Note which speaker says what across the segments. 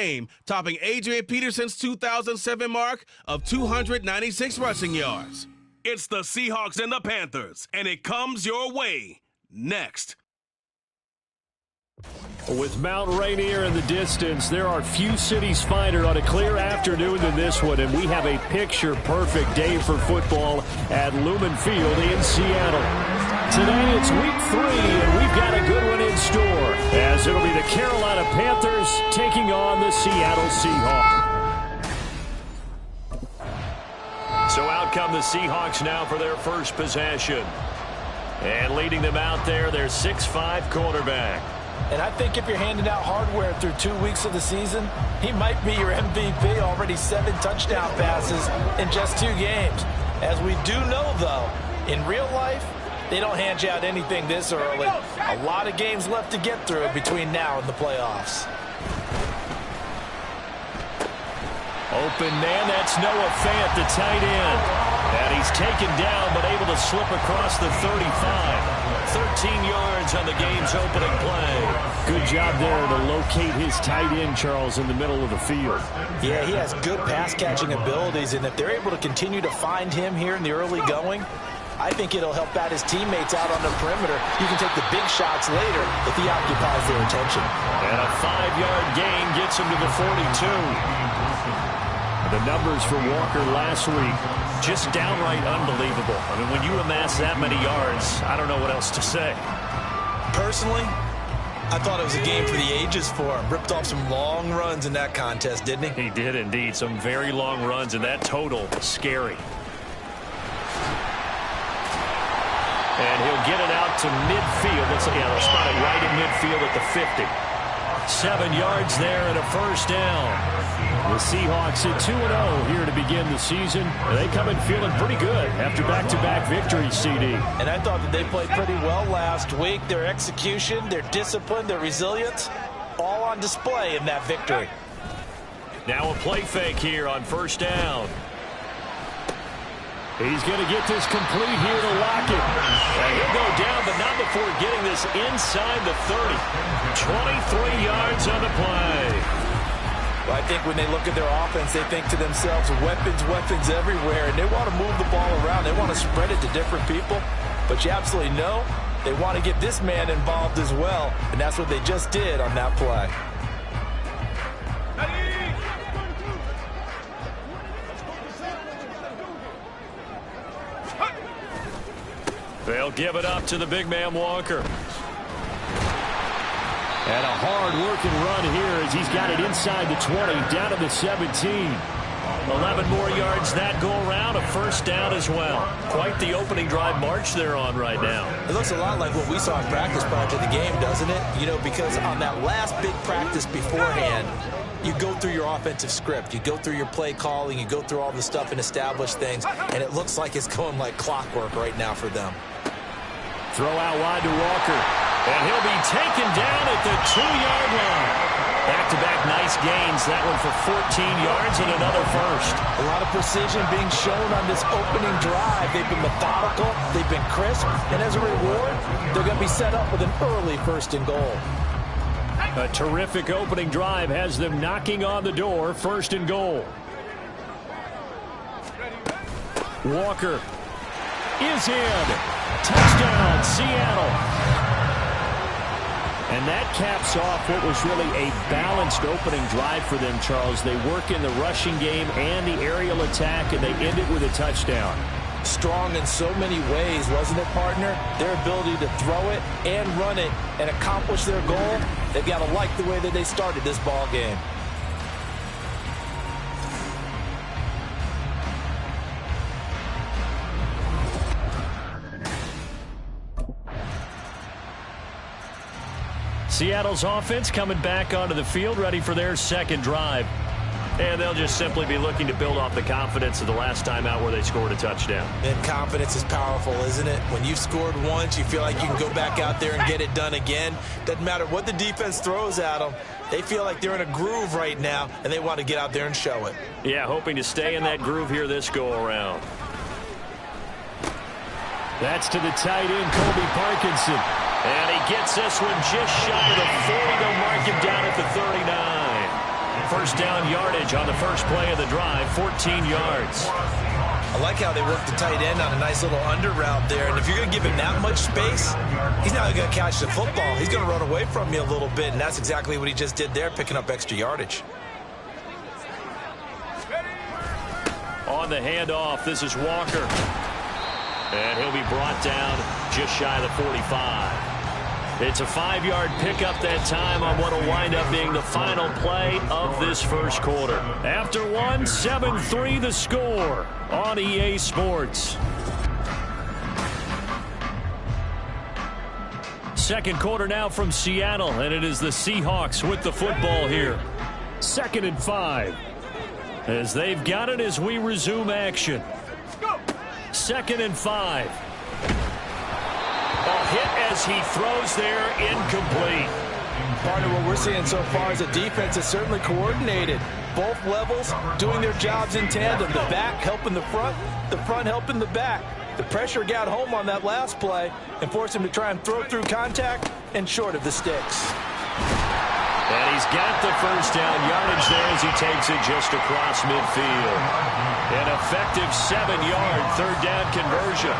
Speaker 1: game, topping Adrian Peterson's 2007 mark of 296 rushing yards. It's the Seahawks and the Panthers, and it comes your way next.
Speaker 2: With Mount Rainier in the distance, there are few cities finer on a clear afternoon than this one, and we have a picture-perfect day for football at Lumen Field in Seattle. Today it's week 3, and we've got a good one in store, as it'll be the Carolina Panthers taking on the Seattle Seahawks. So out come the Seahawks now for their first possession. And leading them out there, their 6'5" quarterback.
Speaker 3: And I think if you're handing out hardware through 2 weeks of the season, he might be your MVP. Already 7 touchdown passes in just 2 games. As we do know, though, in real life, they don't hand you out anything this early. A lot of games left to get through between now and the playoffs.
Speaker 2: Open man, that's Noah Fant, the tight end. And he's taken down, but able to slip across the 35. 13 yards on the game's opening play. Good job there to locate his tight end, Charles, in the middle of the field.
Speaker 3: Yeah, he has good pass-catching abilities, and if they're able to continue to find him here in the early going, I think it'll help out his teammates out on the perimeter. You can take the big shots later if he occupies their attention.
Speaker 2: And a 5-yard gain gets him to the 42. The numbers for Walker last week, just downright unbelievable. I mean, when you amass that many yards, I don't know what else to say.
Speaker 3: Personally, I thought it was a game for the ages for him. Ripped off some long runs in that contest, didn't he?
Speaker 2: He did indeed. Some very long runs, and that total scary. And he'll get it out to midfield. They'll spot it right in midfield at the 50. 7 yards there and a first down. The Seahawks at 2-0 here to begin the season. They come in feeling pretty good after back-to-back victories, CD.
Speaker 3: And I thought that they played pretty well last week. Their execution, their discipline, their resilience, all on display in that victory.
Speaker 2: Now a play fake here on first down. He's going to get this complete here to Lockett. And he'll go down, but not before getting this inside the 30. 23 yards on the play.
Speaker 3: Well, I think when they look at their offense, they think to themselves, weapons, weapons everywhere, and they want to move the ball around. They want to spread it to different people, but you absolutely know they want to get this man involved as well, and that's what they just did on that play.
Speaker 2: They'll give it up to the big man Walker. And a hard-working run here as he's got it inside the 20, down to the 17. 11 more yards that go around, a first down as well. Quite the opening drive march they're on right now.
Speaker 3: It looks a lot like what we saw in practice prior to the game, doesn't it? You know, because on that last big practice beforehand, you go through your offensive script. You go through your play calling. You go through all the stuff and establish things. And it looks like it's going like clockwork right now for them.
Speaker 2: Throw out wide to Walker. And he'll be taken down at the 2-yard line. Back-to-back nice gains. That one for 14 yards and another first.
Speaker 3: A lot of precision being shown on this opening drive. They've been methodical. They've been crisp. And as a reward, they're going to be set up with an early first and goal.
Speaker 2: A terrific opening drive has them knocking on the door. First and goal. Walker is in. Touchdown, Seattle. And that caps off what was really a balanced opening drive for them, Charles. They work in the rushing game and the aerial attack, and they end it with a touchdown.
Speaker 3: Strong in so many ways, wasn't it, partner? Their ability to throw it and run it and accomplish their goal, they've got to like the way that they started this ball game.
Speaker 2: Seattle's offense coming back onto the field, ready for their second drive. And they'll just simply be looking to build off the confidence of the last time out where they scored a touchdown.
Speaker 3: And confidence is powerful, isn't it? When you've scored once, you feel like you can go back out there and get it done again. Doesn't matter what the defense throws at them. They feel like they're in a groove right now, and they want to get out there and show it.
Speaker 2: Yeah, hoping to stay in that groove here this go-around. That's to the tight end, Colby Parkinson. And he gets this one just shy of the 40. They'll mark him down at the 39. first down yardage on the first play of the drive, 14 yards.
Speaker 3: I like how they work the tight end on a nice little under route there. And if you're going to give him that much space, he's not going to catch the football. He's going to run away from you a little bit, and that's exactly what he just did there, picking up extra yardage.
Speaker 2: On the handoff, this is Walker. And he'll be brought down just shy of the 45. It's a 5-yard pickup that time on what will wind up being the final play of this first quarter. After one, 7-3 the score on EA Sports. Second quarter now from Seattle, and it is the Seahawks with the football here. 2nd and 5. As they've got it as we resume action. 2nd and 5. A hit as he throws there, incomplete.
Speaker 3: Part of what we're seeing so far is the defense is certainly coordinated. Both levels doing their jobs in tandem. The back helping the front helping the back. The pressure got home on that last play and forced him to try and throw through contact and short of the sticks.
Speaker 2: And he's got the first down yardage there as he takes it just across midfield. An effective 7-yard third down conversion.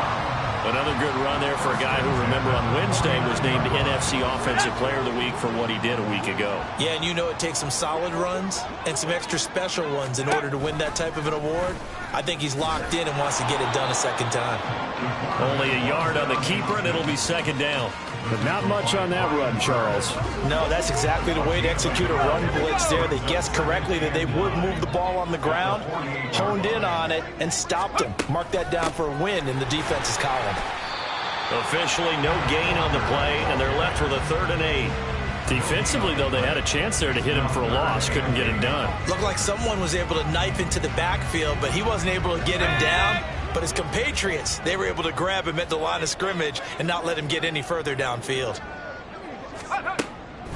Speaker 2: Another good run there for a guy who, remember, on Wednesday was named NFC Offensive Player of the Week for what he did a week ago.
Speaker 3: Yeah, and you know it takes some solid runs and some extra special ones in order to win that type of an award. I think he's locked in and wants to get it done a second time.
Speaker 2: Only a yard on the keeper, and it'll be 2nd down.
Speaker 4: But not much on that run, Charles.
Speaker 3: No, that's exactly the way to execute a run blitz there. They guessed correctly that they would move the ball on the ground, honed in on it, and stopped him. Mark that down for a win in the defense's column.
Speaker 2: Officially no gain on the play, and they're left with a 3rd and 8. Defensively, though, they had a chance there to hit him for a loss. Couldn't get it done.
Speaker 3: Looked like someone was able to knife into the backfield, but he wasn't able to get him down. But his compatriots, they were able to grab him at the line of scrimmage and not let him get any further downfield.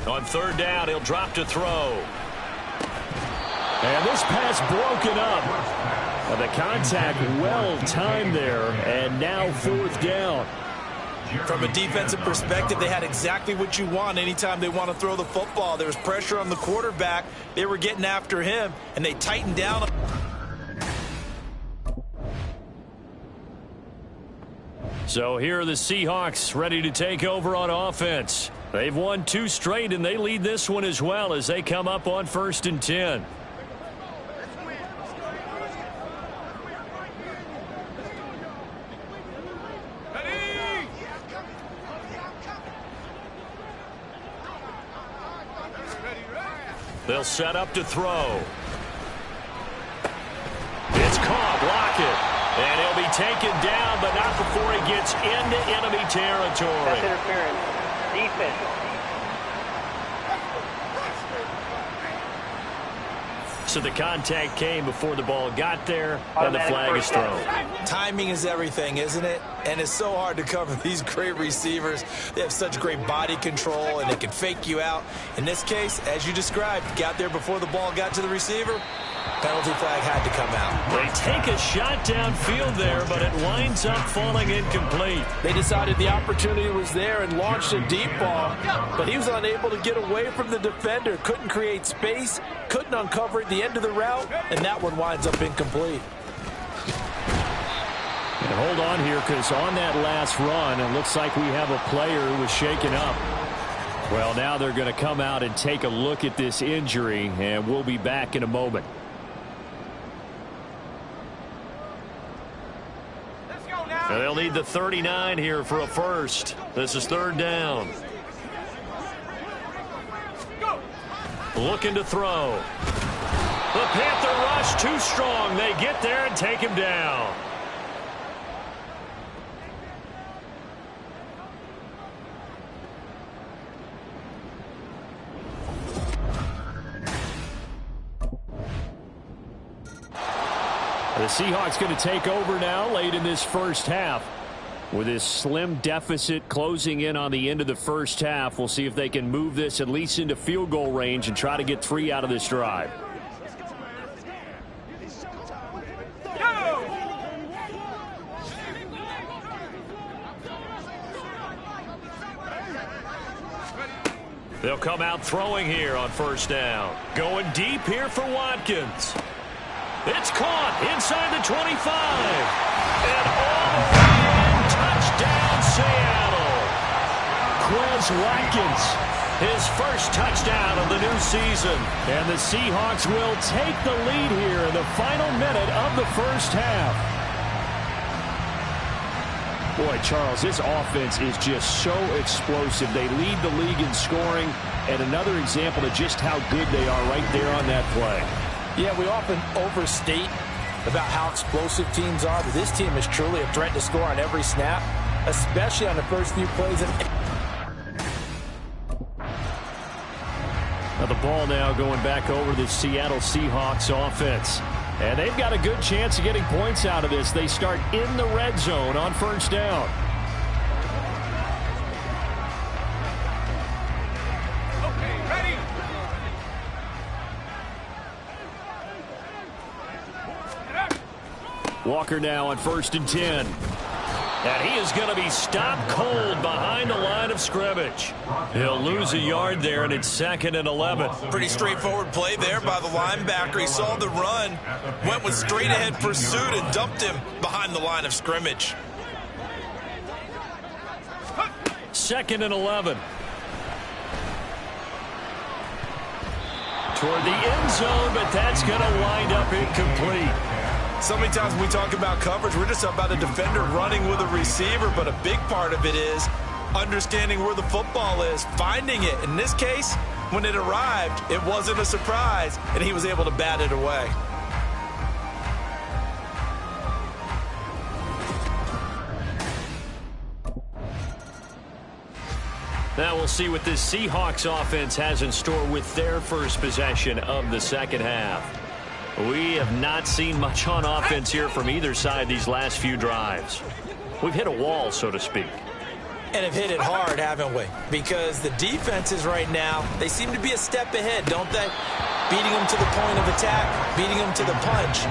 Speaker 2: On 3rd down, he'll drop to throw.
Speaker 4: And this pass broken up. And the contact well timed there, and now 4th down.
Speaker 3: From a defensive perspective, they had exactly what you want anytime they want to throw the football. There was pressure on the quarterback. They were getting after him, and they tightened down.
Speaker 2: So here are the Seahawks ready to take over on offense. They've won 2 straight, and they lead this one as well as they come up on 1st and 10. They'll set up to throw. It's caught. Block it. And he'll be taken down, but not before he gets into enemy territory.
Speaker 5: That's interference. Defense.
Speaker 2: So the contact came before the ball got there, and the flag is thrown.
Speaker 3: Timing is everything, isn't it? And it's so hard to cover these great receivers. They have such great body control, and they can fake you out. In this case, as you described, got there before the ball got to the receiver. Penalty flag had to come out.
Speaker 2: They take a shot downfield there, but it winds up falling incomplete.
Speaker 3: They decided the opportunity was there and launched a deep ball, but he was unable to get away from the defender, couldn't create space, couldn't uncover at the end of the route, and that one winds up incomplete.
Speaker 4: And hold on here, because on that last run, it looks like we have a player who was shaken up. Well, now they're going to come out and take a look at this injury, and we'll be back in a moment.
Speaker 2: And they'll need the 39 here for a first. This is 3rd down. Looking to throw. The Panther rush too strong. They get there and take him down.
Speaker 4: The Seahawks going to take over now late in this first half. With this slim deficit closing in on the end of the first half, we'll see if they can move this at least into field goal range and try to get 3 out of this drive. They'll come out throwing here on first down. Going deep here for Watkins. It's caught inside the 25. And all the way in, touchdown Seattle. Quez Watkins, his first touchdown of the new season. And the Seahawks will take the lead here in the final minute of the first half. Boy, Charles, this offense is just so explosive. They lead the league in scoring, and another example of just how good they are right there on that play.
Speaker 3: Yeah, we often overstate about how explosive teams are, but this team is truly a threat to score on every snap, especially on the first few plays.
Speaker 4: Now the ball now going back over to the Seattle Seahawks offense. And they've got a good chance of getting points out of this. They start in the red zone on first down.
Speaker 1: Okay, ready.
Speaker 4: Walker now on 1st and 10. And he is going to be stopped cold behind the line of scrimmage. He'll lose a yard there, and it's 2nd and 11.
Speaker 3: Pretty straightforward play there by the linebacker. He saw the run, went with straight-ahead pursuit, and dumped him behind the line of scrimmage.
Speaker 4: 2nd and 11. Toward the end zone, but that's going to wind up incomplete.
Speaker 3: So many times when we talk about coverage, we're just about a defender running with a receiver, but a big part of it is understanding where the football is, finding it. In this case, when it arrived, it wasn't a surprise, and he was able to bat it away.
Speaker 4: Now we'll see what this Seahawks offense has in store with their first possession of the second half. We have not seen much on offense here from either side these last few drives. We've hit a wall, so to speak.
Speaker 3: And have hit it hard, haven't we? Because the defenses right now, they seem to be a step ahead, don't they? Beating them to the point of attack, beating them to the punch.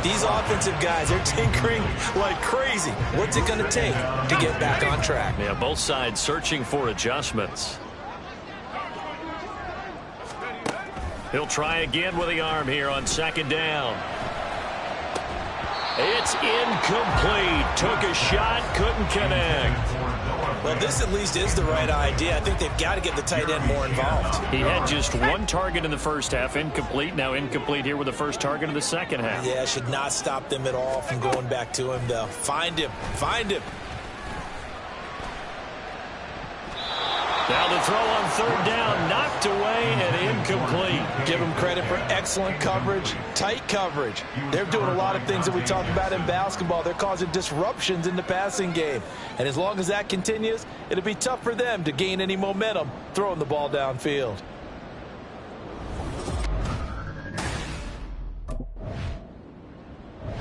Speaker 3: These offensive guys, they're tinkering like crazy. What's it going to take to get back on track?
Speaker 4: Yeah, both sides searching for adjustments. He'll try again with the arm here on 2nd down. It's incomplete. Took a shot, couldn't connect.
Speaker 3: Well, this at least is the right idea. I think they've got to get the tight end more involved.
Speaker 4: He had just one target in the first half, incomplete. Now incomplete here with the first target of the second half.
Speaker 3: Yeah, should not stop them at all from going back to him, though. Find him. Find him.
Speaker 4: Now the throw on 3rd down, knocked away and incomplete.
Speaker 3: Give them credit for excellent coverage, tight coverage. They're doing a lot of things that we talk about in basketball. They're causing disruptions in the passing game. And as long as that continues, it'll be tough for them to gain any momentum throwing the ball downfield.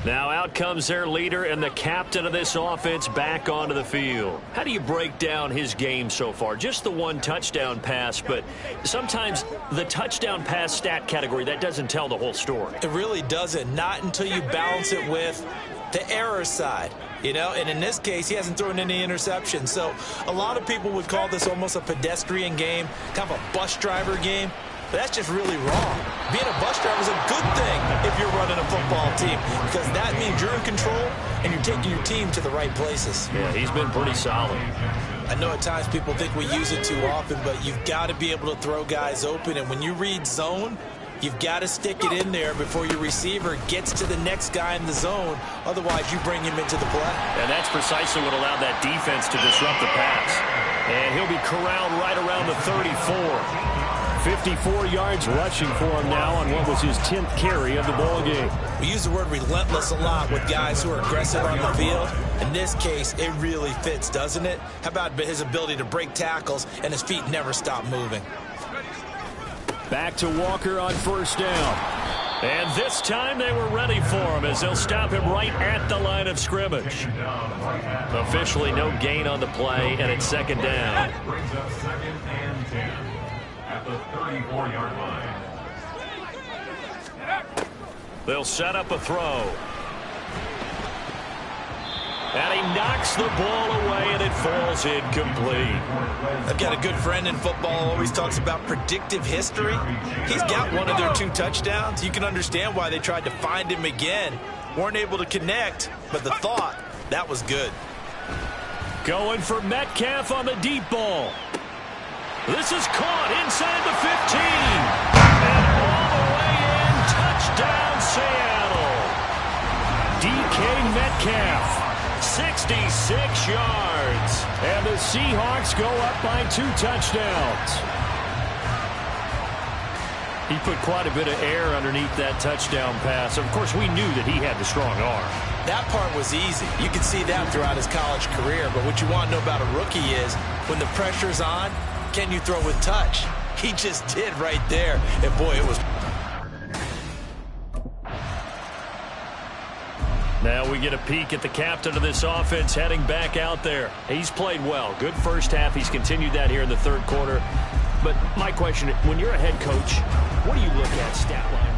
Speaker 4: Now out comes their leader and the captain of this offense back onto the field. How do you break down his game so far? Just the one touchdown pass, but sometimes the touchdown pass stat category, that doesn't tell the whole story.
Speaker 3: It really doesn't. Not until you balance it with the error side. You know, and in this case, he hasn't thrown any interceptions. So a lot of people would call this almost a pedestrian game, kind of a bus driver game. But that's just really wrong. Being a bus driver is a good thing if you're running a football team, because that means you're in control and you're taking your team to the right places.
Speaker 4: Yeah, he's been pretty solid.
Speaker 3: I know at times people think we use it too often, but you've got to be able to throw guys open. And when you read zone, you've got to stick it in there before your receiver gets to the next guy in the zone. Otherwise, you bring him into the play.
Speaker 4: And that's precisely what allowed that defense to disrupt the pass. And he'll be corralled right around the 34. 54 yards rushing for him now on what was his 10th carry of the ball game.
Speaker 3: We use the word relentless a lot with guys who are aggressive on the field. In this case, it really fits, doesn't it? How about his ability to break tackles and his feet never stop moving?
Speaker 4: Back to Walker on 1st down. And this time they were ready for him as they'll stop him right at the line of scrimmage. Officially no gain on the play, and it's 2nd down.
Speaker 6: Brings up 2nd and 10 at the 34-yard line.
Speaker 4: They'll set up a throw.
Speaker 2: And he knocks the ball away, and it falls incomplete.
Speaker 3: I've got a good friend in football, always talks about predictive history. He's got one of their 2 touchdowns. You can understand why they tried to find him again. Weren't able to connect, but the thought, that was good.
Speaker 2: Going for Metcalf on the deep ball. This is caught inside the 15. And all the way in, touchdown Seattle. DK Metcalf. 66 yards. And the Seahawks go up by 2 touchdowns. He put quite a bit of air underneath that touchdown pass. Of course, we knew that he had the strong arm.
Speaker 3: That part was easy. You can see that throughout his college career. But what you want to know about a rookie is when the pressure's on, can you throw with touch? He just did right there. And, boy, it was...
Speaker 2: Now we get a peek at the captain of this offense heading back out there. He's played well. Good first half. He's continued that here in the third quarter. But my question, when you're a head coach, what do you look at stat line-wise?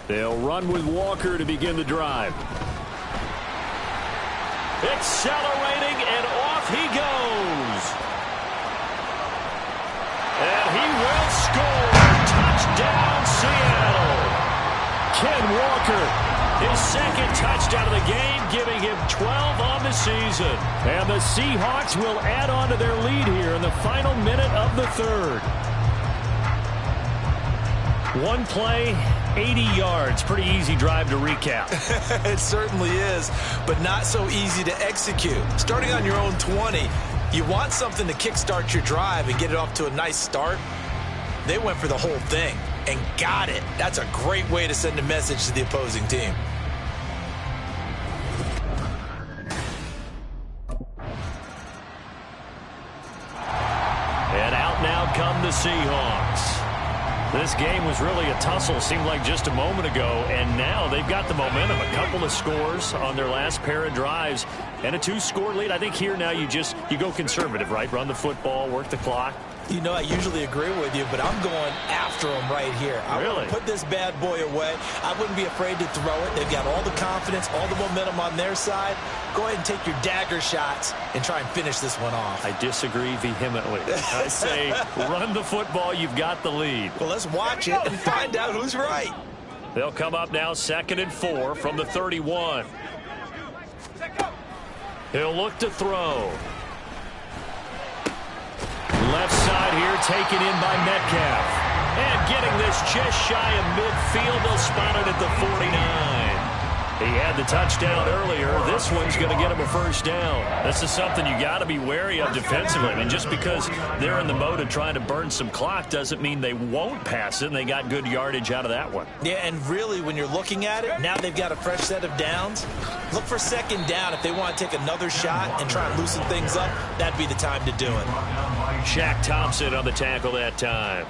Speaker 2: They'll run with Walker to begin the drive. Accelerating, and off he goes. And he will score. Touchdown, Seattle. Ken Walker, his second touchdown of the game, giving him 12 on the season. And the Seahawks will add on to their lead here in the final minute of the third. One play, 80 yards. Pretty easy drive to recap.
Speaker 3: It certainly is, but not so easy to execute. Starting on your own 20, you want something to kickstart your drive and get it off to a nice start. They went for the whole thing and got it. That's a great way to send a message to the opposing team.
Speaker 2: And out now come the Seahawks. This game was really a tussle, seemed like just a moment ago, and now they've got the momentum. A couple of scores on their last pair of drives and a 2-score lead. I think here now you go conservative, right? Run the football, work the clock.
Speaker 3: You know, I usually agree with you, but I'm going after him right here. I
Speaker 2: really?
Speaker 3: want to put this bad boy away. I wouldn't be afraid to throw it. They've got all the confidence, all the momentum on their side. Go ahead and take your dagger shots and try and finish this one off.
Speaker 2: I disagree vehemently. I say run the football. You've got the lead.
Speaker 3: Well, let's watch it and find out who's right.
Speaker 2: They'll come up now 2nd and 4 from the 31. He'll look to throw. Left side here taken in by Metcalf. And getting this just shy of midfield. They'll spot it at the 49. He had the touchdown earlier. This one's going to get him a first down. This is something you got to be wary of defensively. I mean, just because they're in the mode of trying to burn some clock doesn't mean they won't pass it, and they got good yardage out of that one.
Speaker 3: Yeah, and really, when you're looking at it, now they've got a fresh set of downs. Look for 2nd down. If they want to take another shot and try and loosen things up, that'd be the time to do it.
Speaker 2: Shaq Thompson on the tackle that time.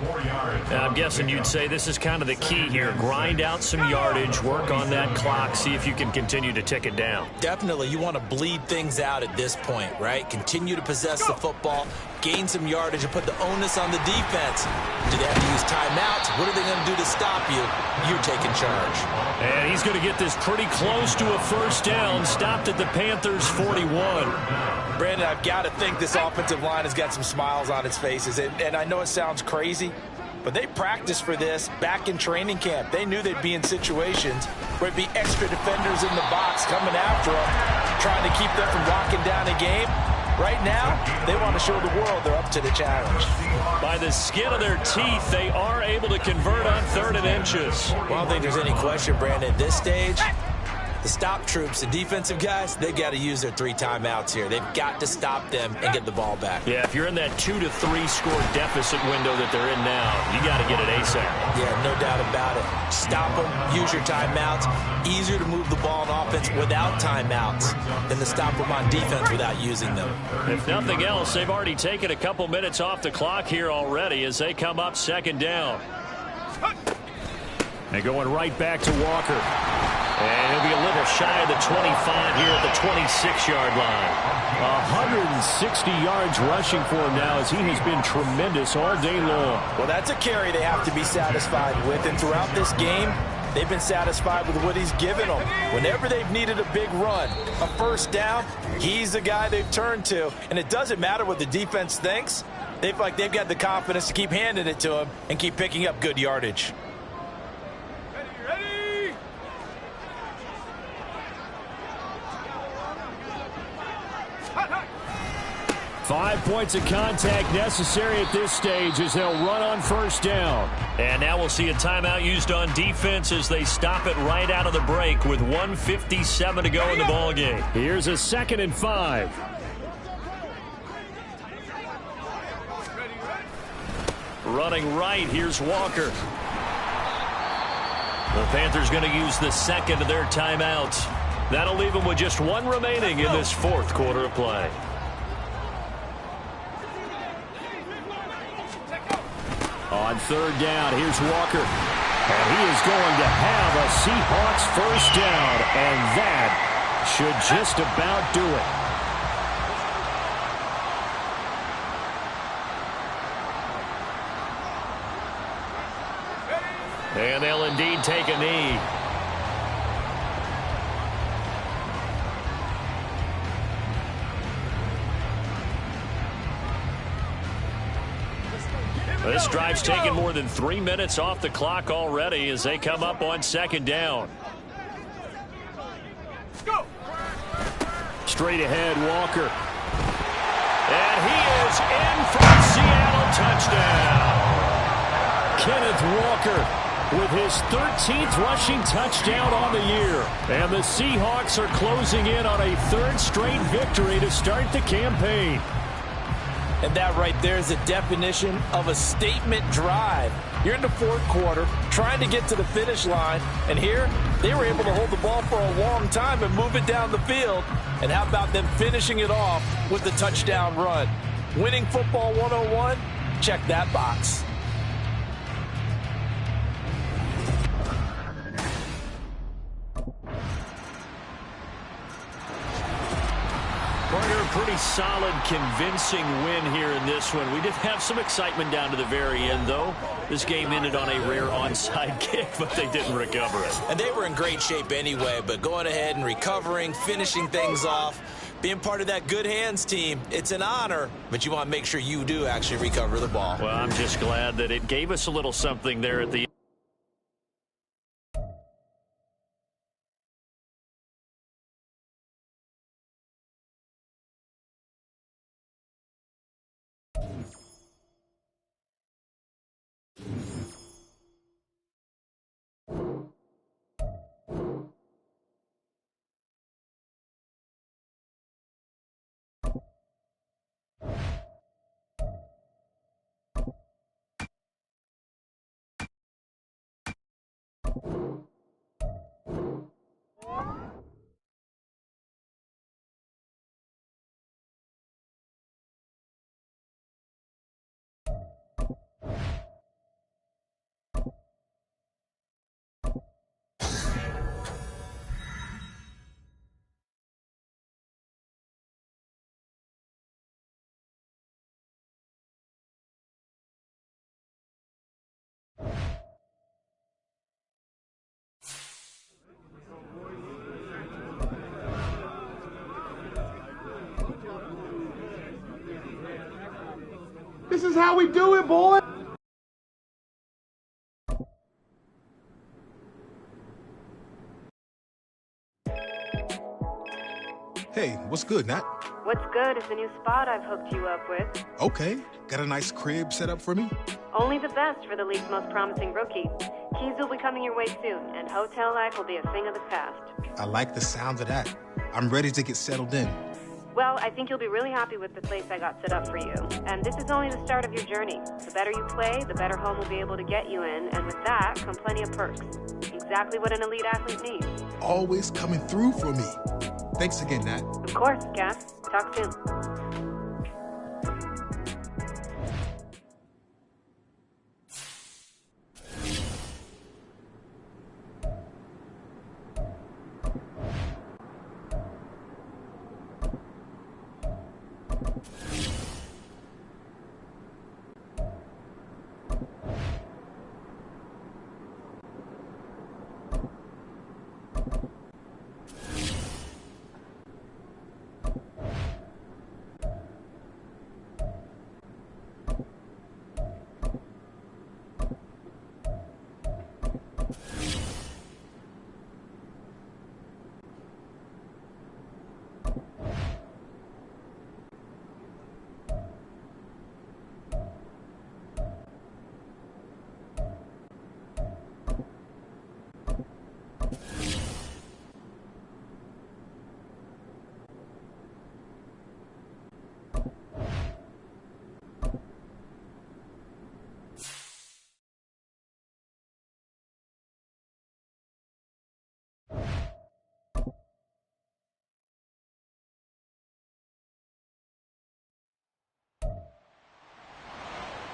Speaker 2: Now, I'm guessing you'd say this is kind of the key here. Grind out some yardage, work on that clock, see if you can continue to tick it down.
Speaker 3: Definitely. You want to bleed things out at this point, right? Continue to possess the football, gain some yardage, and put the onus on the defense. Do they have to use timeouts? What are they going to do to stop you? You're taking charge.
Speaker 2: And he's going to get this pretty close to a first down. Stopped at the Panthers' 41.
Speaker 3: Brandon, I've got to think this offensive line has got some smiles on its faces. And I know it sounds crazy, but they practiced for this back in training camp. They knew they'd be in situations where it'd be extra defenders in the box coming after them, trying to keep them from locking down a game. Right now, they want to show the world they're up to the challenge.
Speaker 2: By the skin of their teeth, they are able to convert on 3rd and inches.
Speaker 3: Well, I don't think there's any question, Brandon, at this stage. The stop troops, the defensive guys, they've got to use their 3 timeouts here. They've got to stop them and get the ball back.
Speaker 2: Yeah, if you're in that 2 to 3 score deficit window that they're in now, you got to get it ASAP.
Speaker 3: Yeah, no doubt about it. Stop them, use your timeouts. Easier to move the ball on offense without timeouts than to stop them on defense without using them.
Speaker 2: If nothing else, they've already taken a couple minutes off the clock here already as they come up 2nd down. And going right back to Walker. And he'll be a little
Speaker 4: little shy of the 25 here at the 26-yard line.
Speaker 2: 160 yards rushing for him now as he has been tremendous all day long.
Speaker 3: Well, that's a carry they have to be satisfied with. And throughout this game, they've been satisfied with what he's given them. Whenever they've needed a big run, a first down, he's the guy they've turned to. And it doesn't matter what the defense thinks. They've got the confidence to keep handing it to him and keep picking up good yardage.
Speaker 2: 5 points of contact necessary at this stage as they'll run on first down.
Speaker 4: And now we'll see a timeout used on defense as they stop it right out of the break with 1:57 to go in the ballgame.
Speaker 2: Here's a 2nd and 5.
Speaker 4: Running right, here's Walker. The Panthers going to use the second of their timeouts. That'll leave them with just one remaining in this fourth quarter of play.
Speaker 2: On third down, here's Walker. And he is going to have a Seahawks first down. And that should just about do it.
Speaker 4: And they'll indeed take a knee. This drive's taken more than 3 minutes off the clock already as they come up on second down.
Speaker 2: Straight ahead, Walker.
Speaker 4: And he is in for a Seattle touchdown.
Speaker 2: Kenneth Walker with his 13th rushing touchdown on the year. And the Seahawks are closing in on a third straight victory to start the campaign.
Speaker 3: And that right there is a definition of a statement drive. You're in the fourth quarter, trying to get to the finish line, and here they were able to hold the ball for a long time and move it down the field. And how about them finishing it off with the touchdown run? Winning football 101? Check that box.
Speaker 4: Pretty solid, convincing win here in this one. We did have some excitement down to the very end, though. This game ended on a rare onside kick, but they didn't recover it.
Speaker 3: And they were in great shape anyway, but going ahead and recovering, finishing things off, being part of that good hands team, it's an honor, but you want to make sure you do actually recover the ball.
Speaker 4: Well, I'm just glad that it gave us a little something there at the end.
Speaker 7: This is how we do it, boy.
Speaker 8: Hey, what's good, Nat?
Speaker 9: What's good is the new spot I've hooked you up with.
Speaker 8: Okay, got a nice crib set up for me?
Speaker 9: Only the best for the league's most promising rookie. Keys will be coming your way soon, and hotel life will be a thing of the past.
Speaker 8: I like the sound of that. I'm ready to get settled in.
Speaker 9: Well, I think you'll be really happy with the place I got set up for you. And this is only the start of your journey. The better you play, the better home will be able to get you in, and with that come plenty of perks. Exactly what an elite athlete needs.
Speaker 8: Always coming through for me. Thanks again, Nat.
Speaker 9: Of course, Cass. Talk soon.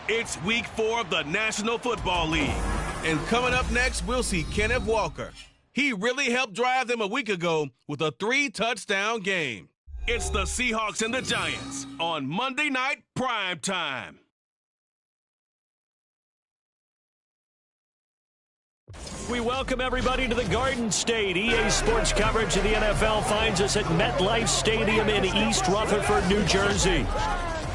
Speaker 1: It's week 4 of the National Football League. And coming up next, we'll see Kenneth Walker. He really helped drive them a week ago with a 3-touchdown game. It's the Seahawks and the Giants on Monday Night Prime Time.
Speaker 4: We welcome everybody to the Garden State. EA Sports coverage of the NFL finds us at MetLife Stadium in East Rutherford, New Jersey.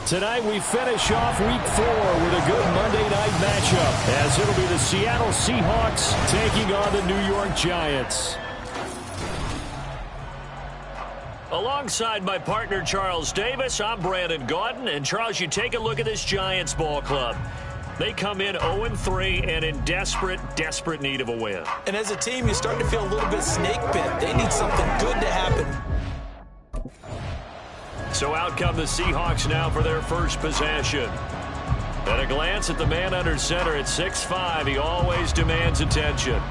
Speaker 4: Tonight we finish off week 4 with a good Monday night matchup, as it'll be the Seattle Seahawks taking on the New York Giants. Alongside my partner Charles Davis, I'm Brandon Gaudin. And Charles, you take a look at this Giants ball club. They come in 0-3 and in desperate need of a win.
Speaker 3: And as a team, you start to feel a little bit snake bit. They need something good to happen.
Speaker 4: So out come the Seahawks now for their first possession. At a glance at the man under center at 6'5", he always demands attention.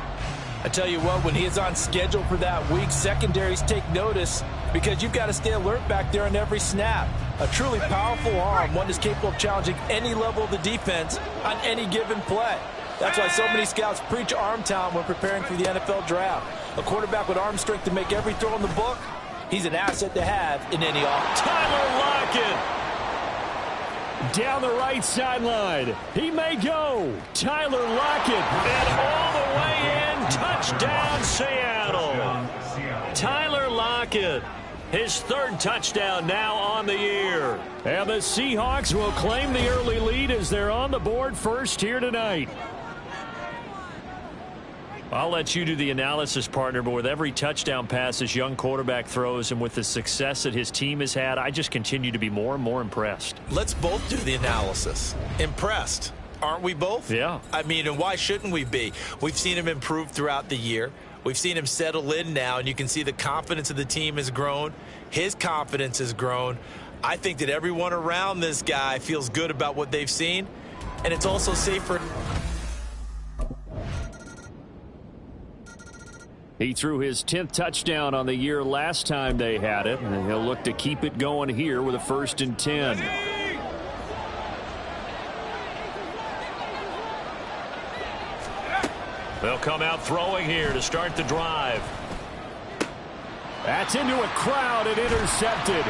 Speaker 3: I tell you what, when he is on schedule for that week, secondaries take notice because you've got to stay alert back there on every snap. A truly powerful arm, one that's capable of challenging any level of the defense on any given play. That's why so many scouts preach arm talent when preparing for the NFL draft. A quarterback with arm strength to make every throw in the book, he's an asset to have in any offense.
Speaker 4: Tyler Lockett down the right sideline. He may go. Tyler Lockett, and all the way in. Touchdown, Seattle. Tyler Lockett, his 3rd touchdown now on the year. And the Seahawks will claim the early lead as they're on the board first here tonight. I'll let you do the analysis, partner, but with every touchdown pass this young quarterback throws and with the success that his team has had, I just continue to be more and more impressed.
Speaker 3: Let's both do the analysis. Impressed. Aren't we both?
Speaker 4: Yeah.
Speaker 3: I mean, and why shouldn't we be? We've seen him improve throughout the year. We've seen him settle in now, and you can see the confidence of the team has grown. His confidence has grown. I think that everyone around this guy feels good about what they've seen, and it's also safer.
Speaker 4: He threw his 10th touchdown on the year last time they had it, and he'll look to keep it going here with a 1st and 10. They'll come out throwing here to start the drive. That's into a crowd and intercepted.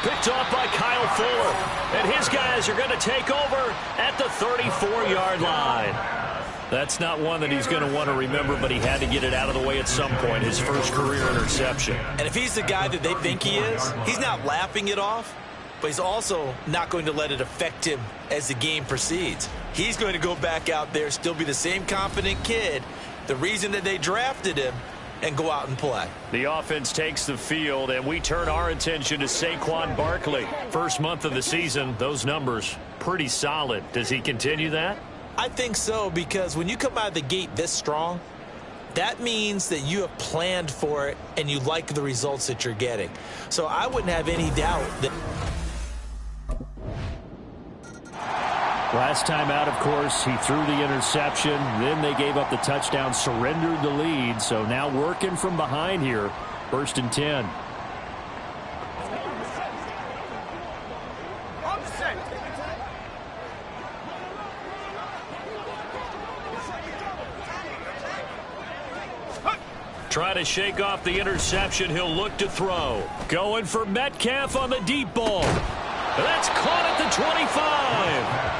Speaker 4: Picked off by Kyle Fuller. And his guys are going to take over at the 34-yard line. That's not one that he's going to want to remember, but he had to get it out of the way at some point, his first career interception.
Speaker 3: And if he's the guy that they think he is, he's not laughing it off, but he's also not going to let it affect him as the game proceeds. He's going to go back out there, still be the same confident kid, the reason that they drafted him, and go out and play.
Speaker 4: The offense takes the field, and we turn our attention to Saquon Barkley. First month of the season, those numbers pretty solid. Does he continue that?
Speaker 3: I think so, because when you come out of the gate this strong, that means that you have planned for it and you like the results that you're getting. So I wouldn't have any doubt that.
Speaker 4: Last time out, of course, he threw the interception. Then they gave up the touchdown, surrendered the lead. So now working from behind here. 1st and 10. Try to shake off the interception. He'll look to throw. Going for Metcalf on the deep ball. That's caught at the 25.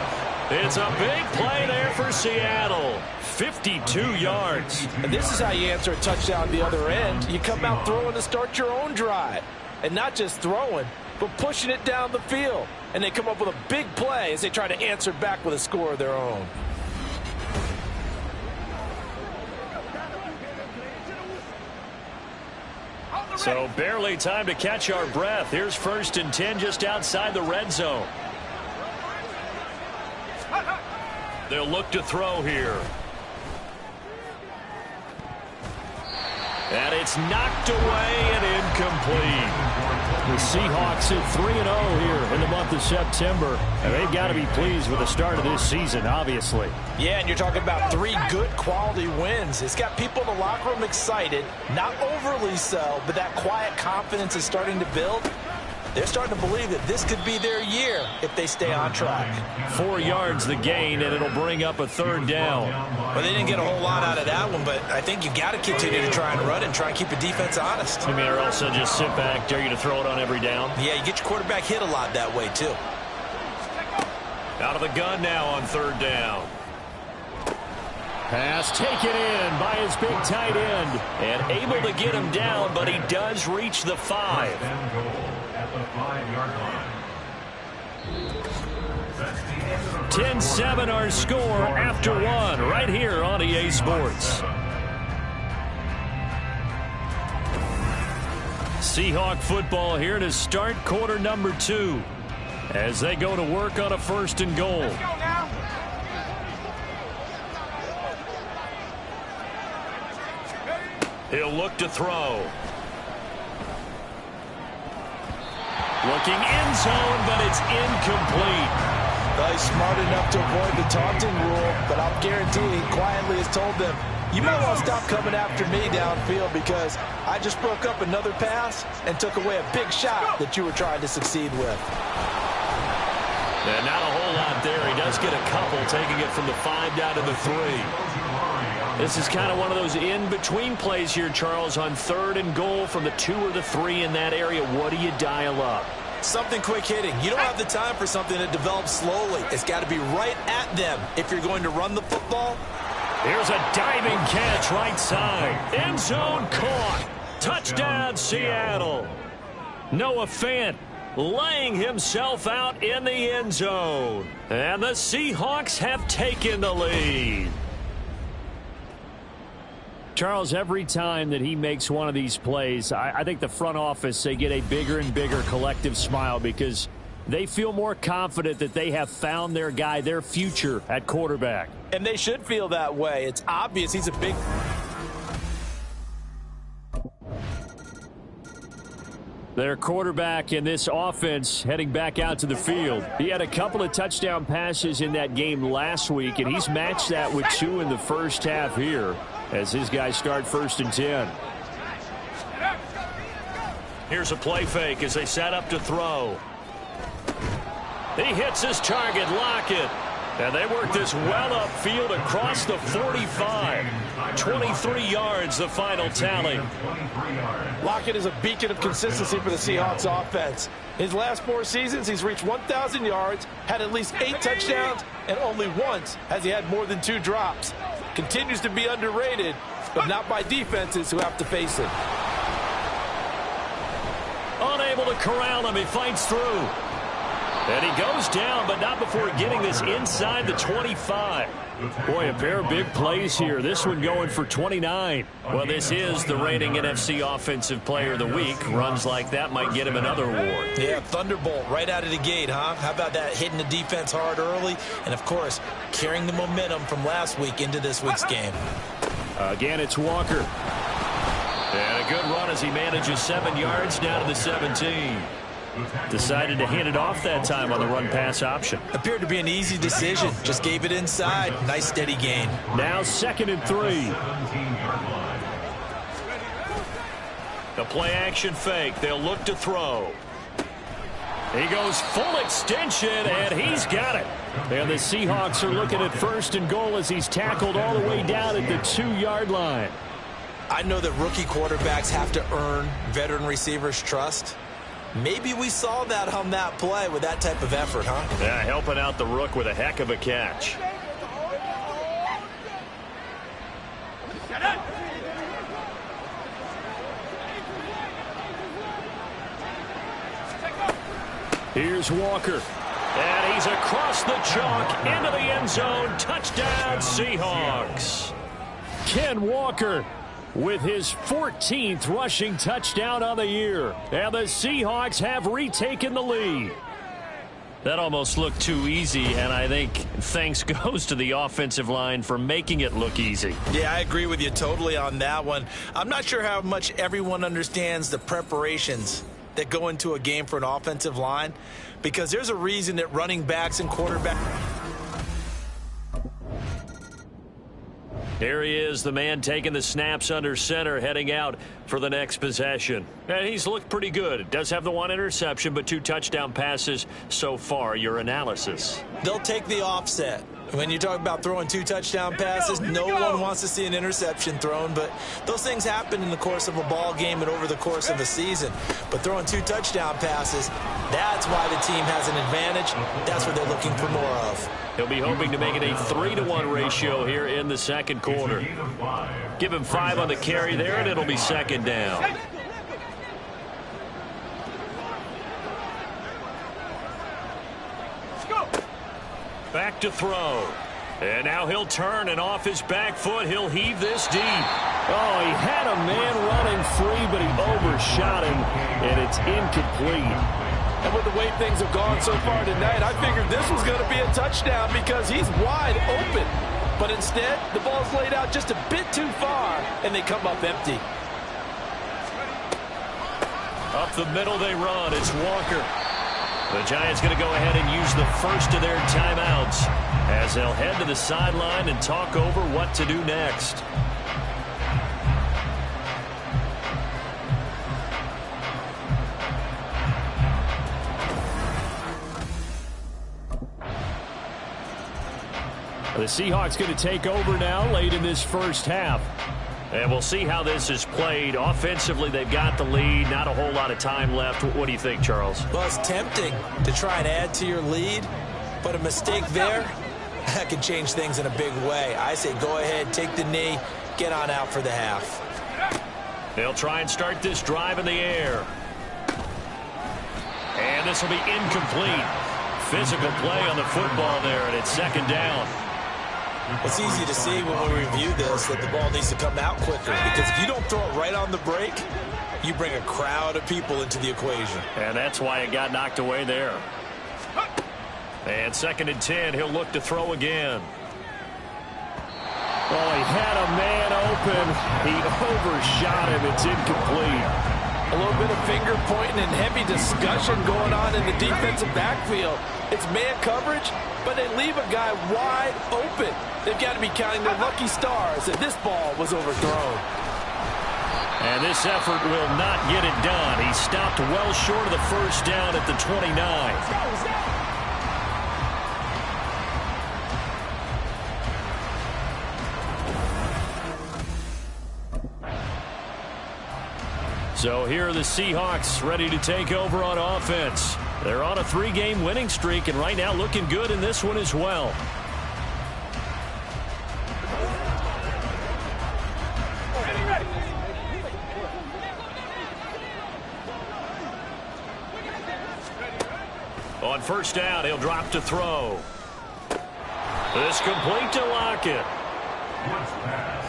Speaker 4: It's a big play there for Seattle. 52 yards.
Speaker 3: And this is how you answer a touchdown at the other end. You come out throwing to start your own drive. And not just throwing, but pushing it down the field. And they come up with a big play as they try to answer back with a score of their own.
Speaker 4: So barely time to catch our breath. Here's 1st and 10 just outside the red zone. They'll look to throw here. And it's knocked away and incomplete. The Seahawks at 3-0 here in the month of September. And they've got to be pleased with the start of this season, obviously.
Speaker 3: Yeah, and you're talking about 3 good quality wins. It's got people in the locker room excited, not overly so, but that quiet confidence is starting to build. they're starting to believe that this could be their year if they stay on track.
Speaker 2: 4 yards the gain, and it'll bring up a 3rd down.
Speaker 3: Well, they didn't get a whole lot out of that one, but I think you got to continue to try and run and try and keep the defense honest.
Speaker 2: You mean, or else they'll just sit back, dare you to throw it on every down?
Speaker 3: Yeah, you get your quarterback hit a lot that way, too.
Speaker 2: Out of the gun now on 3rd down. Pass taken in by his big tight end. And able to get him down, but he does reach the 5. 10-7 our score after 1 right here on EA Sports. Seahawk football here to start quarter number 2 as they go to work on a 1st and goal. He'll look to throw. Looking end zone, but it's incomplete.
Speaker 3: Well, he's smart enough to avoid the taunting rule, but I'll guarantee he quietly has told them, you might want to stop coming after me downfield because I just broke up another pass and took away a big shot that you were trying to succeed with.
Speaker 2: And not a whole lot there. He does get a couple, taking it from the 5 down to the 3. This is kind of one of those in-between plays here, Charles, on 3rd and goal from the 2 or the 3 in that area. What do you dial up?
Speaker 3: Something quick hitting. You don't have the time for something that develops slowly. It's got to be right at them if you're going to run the football.
Speaker 2: Here's a diving catch right side. End zone caught. Touchdown, Seattle. Noah Fant laying himself out in the end zone. And the Seahawks have taken the lead. Charles, every time that he makes one of these plays, I think the front office, they get a bigger and bigger collective smile because they feel more confident that they have found their guy, their future at quarterback.
Speaker 3: And they should feel that way. It's obvious he's a big...
Speaker 2: Their quarterback in this offense heading back out to the field. He had a couple of touchdown passes in that game last week, and he's matched that with 2 in the first half here as his guys start 1st and 10. Here's a play fake as they set up to throw. He hits his target, Lockett. And they work this well upfield across the 45. 23 yards, the final tally.
Speaker 3: Lockett is a beacon of consistency for the Seahawks offense. His last 4 seasons, he's reached 1,000 yards, had at least 8 touchdowns, and only once has he had more than 2 drops. Continues to be underrated, but not by defenses who have to face it.
Speaker 2: Unable to corral him, he fights through. And he goes down, but not before getting this inside the 25. Boy, a pair of big plays here. This one going for 29. Well, this is the reigning NFC Offensive Player of the Week. Runs like that might get him another award.
Speaker 3: Yeah, thunderbolt right out of the gate, huh? How about that, hitting the defense hard early? And, of course, carrying the momentum from last week into this week's game.
Speaker 2: Again, it's Walker. And a good run as he manages 7 yards down to the 17. Decided to hand it off that time on the run-pass option.
Speaker 3: Appeared to be an easy decision. Just gave it inside. Nice, steady gain.
Speaker 2: Now 2nd and 3. The play-action fake. They'll look to throw. He goes full extension, and he's got it. And the Seahawks are looking at 1st and goal as he's tackled all the way down at the 2-yard line.
Speaker 3: I know that rookie quarterbacks have to earn veteran receivers' trust. Maybe we saw that on that play with that type of effort, huh?
Speaker 2: Yeah, helping out the rook with a heck of a catch. Here's Walker. And he's across the chalk into the end zone. Touchdown, Seahawks. Ken Walker with his 14th rushing touchdown on the year. And the Seahawks have retaken the lead. That almost looked too easy, and I think thanks goes to the offensive line for making it look easy.
Speaker 3: Yeah, I agree with you totally on that one. I'm not sure how much everyone understands the preparations that go into a game for an offensive line, because there's a reason that running backs and quarterbacks...
Speaker 4: Here he is, the man taking the snaps under center, heading out for the next possession. And he's looked pretty good. Does have the one interception, but 2 touchdown passes so far. Your analysis?
Speaker 3: They'll take the offset. When you talk about throwing 2 touchdown passes, no one wants to see an interception thrown, but those things happen in the course of a ball game and over the course of a season. But throwing 2 touchdown passes, that's why the team has an advantage. That's what they're looking for more of.
Speaker 4: He'll be hoping to make it a 3-to-1 ratio here in the second quarter. Give him 5 on the carry there, and it'll be second down. Back to throw. And now he'll turn, and off his back foot, he'll heave this deep.
Speaker 2: Oh, he had a man running free, but he overshot him, and it's incomplete.
Speaker 3: And with the way things have gone so far tonight, I figured this was going to be a touchdown because he's wide open. But instead, the ball's laid out just a bit too far, and they come up empty.
Speaker 4: Up the middle they run. It's Walker. The Giants going to go ahead and use the first of their timeouts as they'll head to the sideline and talk over what to do next.
Speaker 2: The Seahawks going to take over now late in this first half.
Speaker 4: And we'll see how this is played. Offensively, they've got the lead. Not a whole lot of time left. What do you think, Charles?
Speaker 3: Well, it's tempting to try and add to your lead, but a mistake there, that can change things in a big way. I say go ahead, take the knee, get on out for the half.
Speaker 4: They'll try and start this drive in the air. And this will be incomplete. Physical play on the football there, and it's second down.
Speaker 3: It's easy to see when we review this that the ball needs to come out quicker, because if you don't throw it right on the break, you bring a crowd of people into the equation.
Speaker 4: And that's why it got knocked away there. And second and 10, he'll look to throw again.
Speaker 2: Oh, he had a man open. He overshot him. It's incomplete.
Speaker 3: A little bit of finger pointing and heavy discussion going on in the defensive backfield. It's man coverage, but they leave a guy wide open. They've got to be counting their lucky stars that this ball was overthrown.
Speaker 4: And this effort will not get it done. He stopped well short of the first down at the 29. So here are the Seahawks ready to take over on offense. They're on a 3-game winning streak, and right now looking good in this one as well. On first down, he'll drop to throw. This complete to Lockett.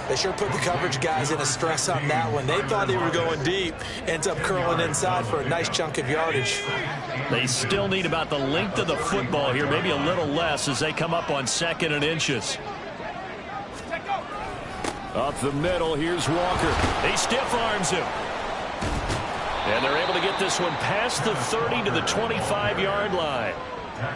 Speaker 3: They sure put the coverage guys in a stress on that one. They thought they were going deep. Ends up curling inside for a nice chunk of yardage.
Speaker 4: They still need about the length of the football here, maybe a little less as they come up on 2nd and inches.
Speaker 2: Up the middle, here's Walker.
Speaker 4: He stiff arms him. And they're able to get this one past the 30 to the 25-yard line.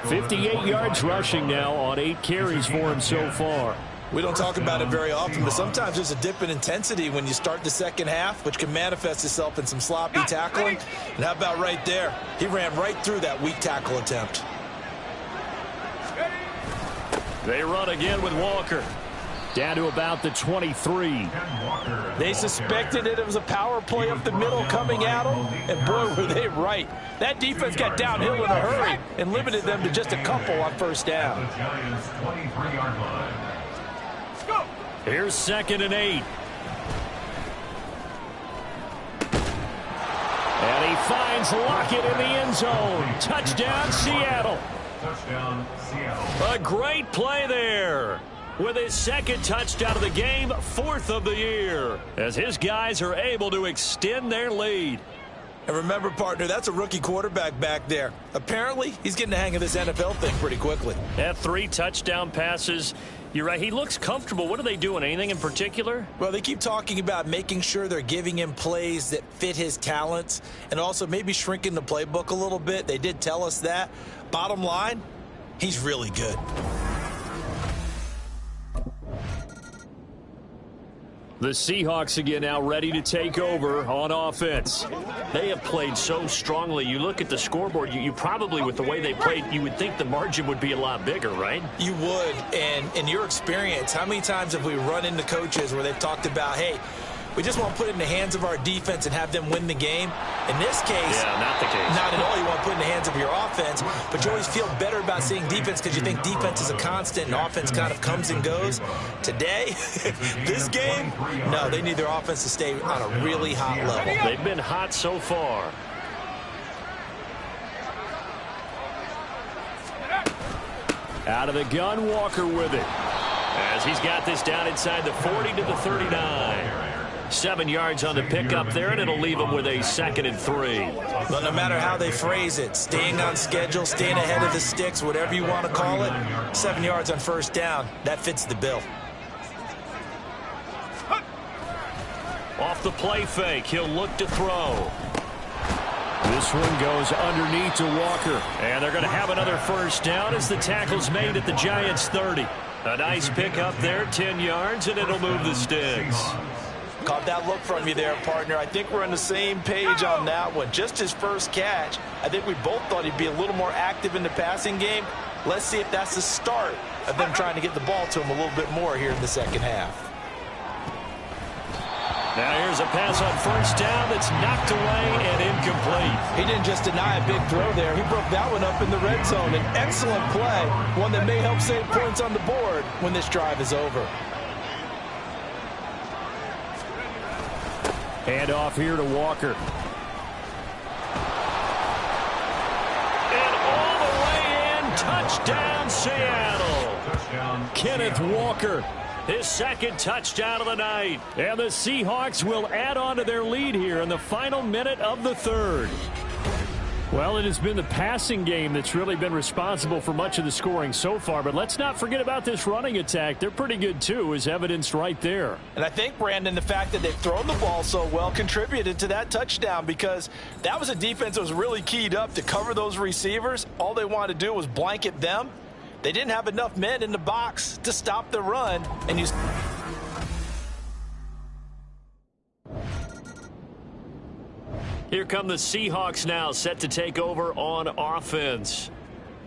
Speaker 2: 58 yards rushing now on 8 carries for him so far.
Speaker 3: We don't talk about it very often, but sometimes there's a dip in intensity when you start the second half, which can manifest itself in some sloppy tackling. And how about right there? He ran right through that weak tackle attempt.
Speaker 4: They run again with Walker.
Speaker 2: Down to about the 23.
Speaker 3: They suspected it was a power play up the middle coming at them, and boy, were they right. That defense got downhill in a hurry and limited them to just a couple on first down.
Speaker 4: Here's 2nd and 8.
Speaker 2: And he finds Lockett in the end zone. Touchdown, Seattle.
Speaker 6: Touchdown, Seattle.
Speaker 4: A great play there. With his 2nd touchdown of the game, 4th of the year, as his guys are able to extend their lead.
Speaker 3: And remember, partner, that's a rookie quarterback back there. Apparently, he's getting the hang of this NFL thing pretty quickly.
Speaker 4: Had 3 touchdown passes. You're right, he looks comfortable. What are they doing? Anything in particular?
Speaker 3: Well, they keep talking about making sure they're giving him plays that fit his talents and also maybe shrinking the playbook a little bit. They did tell us that. Bottom line, he's really good.
Speaker 4: The Seahawks again now ready to take over on offense. They have played so strongly. You look at the scoreboard, you probably, with the way they played, you would think the margin would be a lot bigger, right?
Speaker 3: You would. And in your experience, how many times have we run into coaches where they've talked about, hey, we just want to put it in the hands of our defense and have them win the game? In this case,
Speaker 4: not the case.
Speaker 3: Not at all. You want to put it in the hands of your offense, but you always feel better about seeing defense because you think defense is a constant and offense kind of comes and goes. Today, this game, no, they need their offense to stay on a really hot level.
Speaker 4: They've been hot so far. Out of the gun, Walker with it. As he's got this down inside the 40 to the 39. 7 yards on the pickup there, and it'll leave him with a 2nd and 3.
Speaker 3: But no matter how they phrase it, staying on schedule, staying ahead of the sticks, whatever you want to call it, 7 yards on first down, that fits the bill.
Speaker 4: Off the play fake, he'll look to throw. This one goes underneath to Walker, and they're going to have another first down as the tackle's made at the Giants' 30. A nice pickup there, 10 yards, and it'll move the sticks.
Speaker 3: Caught that look from you there, partner. I think we're on the same page on that one. Just his first catch, I think we both thought he'd be a little more active in the passing game. Let's see if that's the start of them trying to get the ball to him a little bit more here in the second half.
Speaker 4: Now here's a pass on first down that's knocked away and incomplete.
Speaker 3: He didn't just deny a big throw there. He broke that one up in the red zone. An excellent play, one that may help save points on the board when this drive is over.
Speaker 4: Hand off here to Walker. And all the way in, touchdown Seattle.
Speaker 6: Touchdown.
Speaker 4: Kenneth Walker, his 2nd touchdown of the night. And the Seahawks will add on to their lead here in the final minute of the 3rd. Well, it has been the passing game that's really been responsible for much of the scoring so far. But let's not forget about this running attack. They're pretty good, too, as evidenced right there.
Speaker 3: And I think, Brandon, the fact that they've thrown the ball so well contributed to that touchdown because that was a defense that was really keyed up to cover those receivers. All they wanted to do was blanket them. They didn't have enough men in the box to stop the run. And you...
Speaker 4: Here come the Seahawks now, set to take over on offense.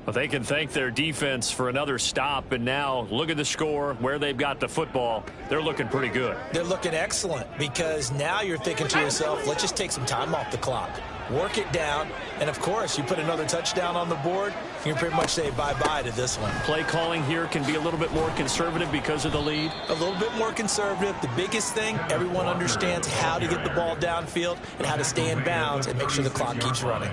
Speaker 4: Well, they can thank their defense for another stop, and now look at the score, where they've got the football. They're looking pretty good.
Speaker 3: They're looking excellent because now you're thinking to yourself, let's just take some time off the clock. Work it down, and of course, you put another touchdown on the board, you can pretty much say bye-bye to this one.
Speaker 4: Play calling here can be a little bit more conservative because of the lead.
Speaker 3: A little bit more conservative. The biggest thing, everyone understands how to get the ball downfield and how to stay in bounds and make sure the clock keeps running.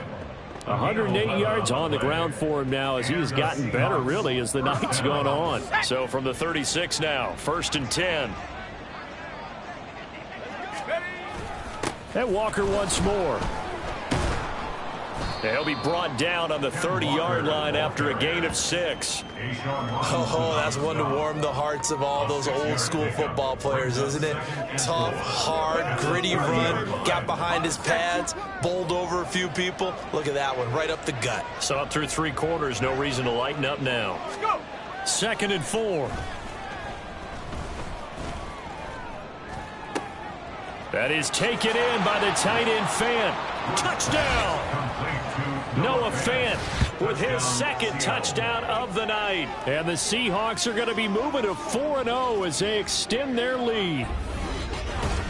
Speaker 4: 108 yards on the ground for him now as he's gotten better, really, as the night's gone on. So from the 36 now, 1st and 10. And Walker once more. He'll be brought down on the 30-yard line after a gain of 6.
Speaker 3: Oh, that's one to warm the hearts of all those old-school football players, isn't it? Tough, hard, gritty run, got behind his pads, bowled over a few people. Look at that one, right up the gut.
Speaker 4: So up through 3 quarters, no reason to lighten up now. 2nd and 4. That is taken in by the tight end Fant. Touchdown! Noah Fant with his 2nd touchdown of the night. And the Seahawks are going to be moving to 4-0 as they extend their lead.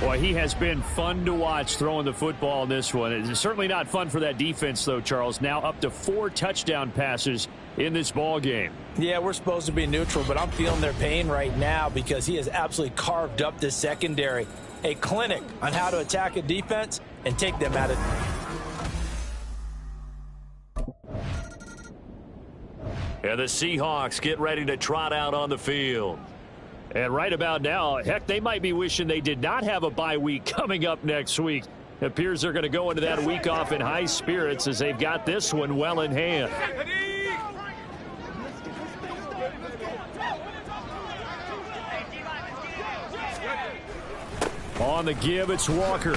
Speaker 4: Boy, he has been fun to watch throwing the football in this one. It's certainly not fun for that defense, though, Charles. Now up to 4 touchdown passes in this ball game.
Speaker 3: Yeah, we're supposed to be neutral, but I'm feeling their pain right now because he has absolutely carved up this secondary. A clinic on how to attack a defense and take them at it.
Speaker 4: And the Seahawks get ready to trot out on the field. And right about now, heck, they might be wishing they did not have a bye week coming up next week. It appears they're going to go into that week off in high spirits as they've got this one well in hand. On the give, it's Walker.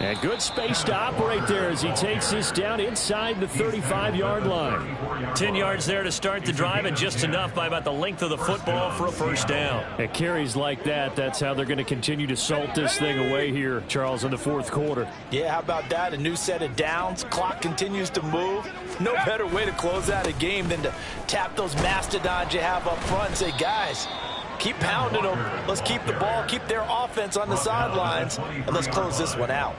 Speaker 2: And good space to operate there as he takes this down inside the 35-yard line.
Speaker 4: 10 yards there to start the drive, and just enough by about the length of the football for a first down.
Speaker 2: At carries like that, that's how they're going to continue to salt this thing away here, Charles, in the fourth quarter.
Speaker 3: Yeah, how about that? A new set of downs. Clock continues to move. No better way to close out a game than to tap those mastodons you have up front and say, guys, keep pounding them. Let's keep the ball, keep their offense on the sidelines, and let's close this one out.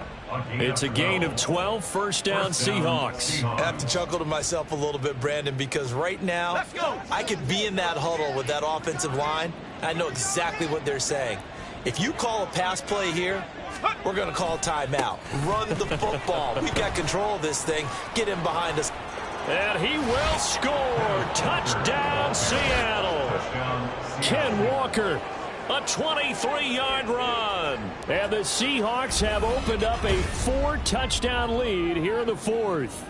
Speaker 4: It's a gain of 12, first down Seahawks.
Speaker 3: I have to chuckle to myself a little bit, Brandon, because right now I could be in that huddle with that offensive line. I know exactly what they're saying. If you call a pass play here, we're going to call a timeout. Run the football. We've got control of this thing. Get him behind us.
Speaker 2: And he will score. Touchdown, Seattle. Ken Walker, a 23-yard run. And the Seahawks have opened up a 4-touchdown lead here in the fourth.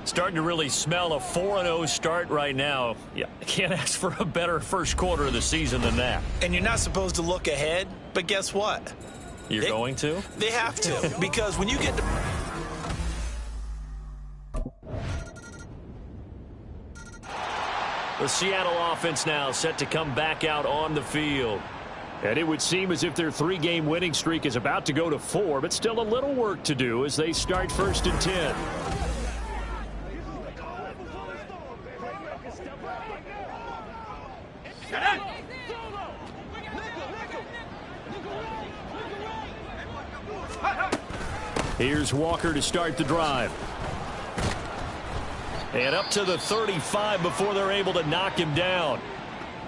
Speaker 4: Starting to really smell a 4-0 start right now. Yeah, can't ask for a better first quarter of the season than that.
Speaker 3: And you're not supposed to look ahead, but guess what?
Speaker 4: You're going to?
Speaker 3: They have to, because when you get to...
Speaker 4: The Seattle offense now set to come back out on the field.
Speaker 2: And it would seem as if their 3-game winning streak is about to go to 4, but still a little work to do as they start 1st and 10. Here's Walker to start the drive.
Speaker 4: And up to the 35 before they're able to knock him down.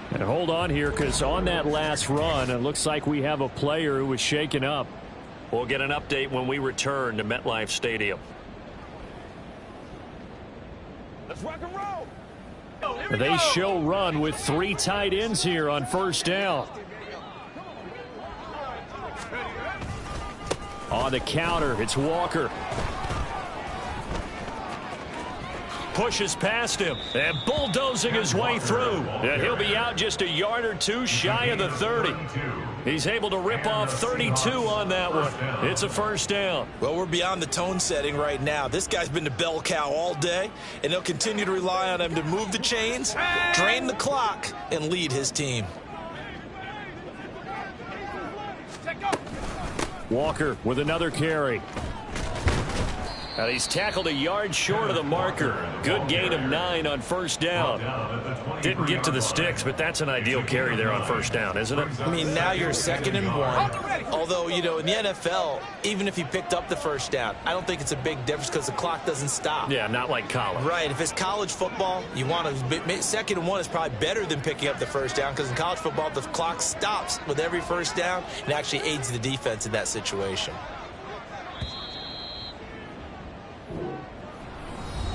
Speaker 2: And hold on here, because on that last run, it looks like we have a player who was shaken up.
Speaker 4: We'll get an update when we return to MetLife Stadium.
Speaker 3: Let's rock and roll.
Speaker 2: They show run with 3 tight ends here on first down. On the counter, it's Walker.
Speaker 4: Pushes past him and bulldozing his way through. And he'll be out just a yard or two shy of the 30. He's able to rip off 32 on that one. It's a first down.
Speaker 3: Well, we're beyond the tone setting right now. This guy's been the bell cow all day, and they'll continue to rely on him to move the chains, drain the clock, and lead his team.
Speaker 2: Walker with another carry.
Speaker 4: And he's tackled a yard short of the marker. Good gain of 9 on first down. Didn't get to the sticks, but that's an ideal carry there on first down, isn't it?
Speaker 3: I mean, now you're 2nd and 1. Although, you know, in the NFL, even if he picked up the first down, I don't think it's a big difference because the clock doesn't stop.
Speaker 4: Yeah, not like college.
Speaker 3: Right. If it's college football, you want to 2nd and 1 is probably better than picking up the first down, because in college football, the clock stops with every first down and actually aids the defense in that situation.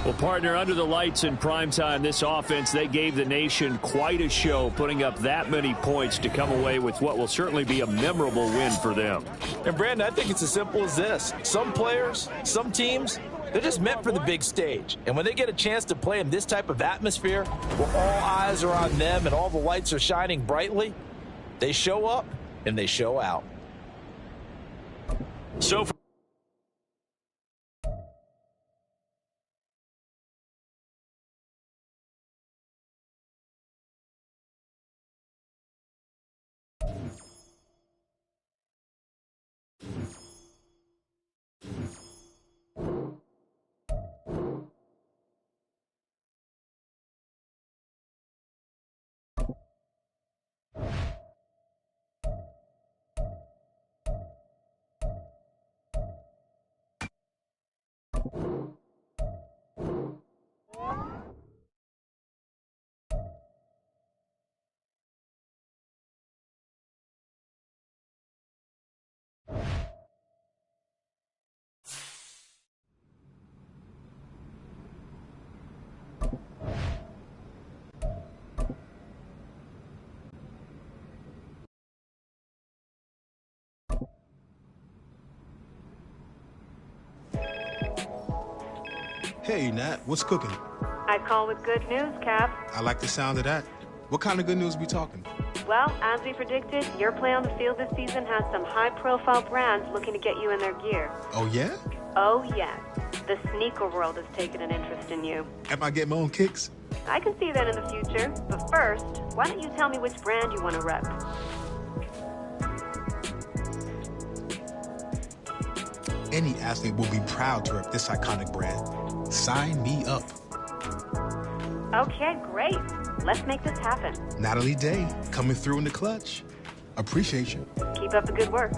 Speaker 2: Well, partner, under the lights in primetime, this offense, they gave the nation quite a show, putting up that many points to come away with what will certainly be a memorable win for them.
Speaker 3: And, Brandon, I think it's as simple as this. Some players, some teams, they're just meant for the big stage. And when they get a chance to play in this type of atmosphere, where all eyes are on them and all the lights are shining brightly, they show up and they show out.
Speaker 4: So for
Speaker 8: Hey, Nat, what's cooking?
Speaker 9: I call with good news, Cap.
Speaker 8: I like the sound of that. What kind of good news we talking?
Speaker 9: Well, as we predicted, your play on the field this season has some high-profile brands looking to get you in their gear.
Speaker 8: Oh, yeah?
Speaker 9: Oh, yes. The sneaker world has taken an interest in you.
Speaker 8: Am I getting my own kicks?
Speaker 9: I can see that in the future. But first, why don't you tell me which brand you want to rep?
Speaker 8: Any athlete will be proud to rep this iconic brand. Sign me up.
Speaker 9: Okay, great. Let's make this happen.
Speaker 8: Natalie Day, coming through in the clutch. Appreciate you.
Speaker 9: Keep up the good work.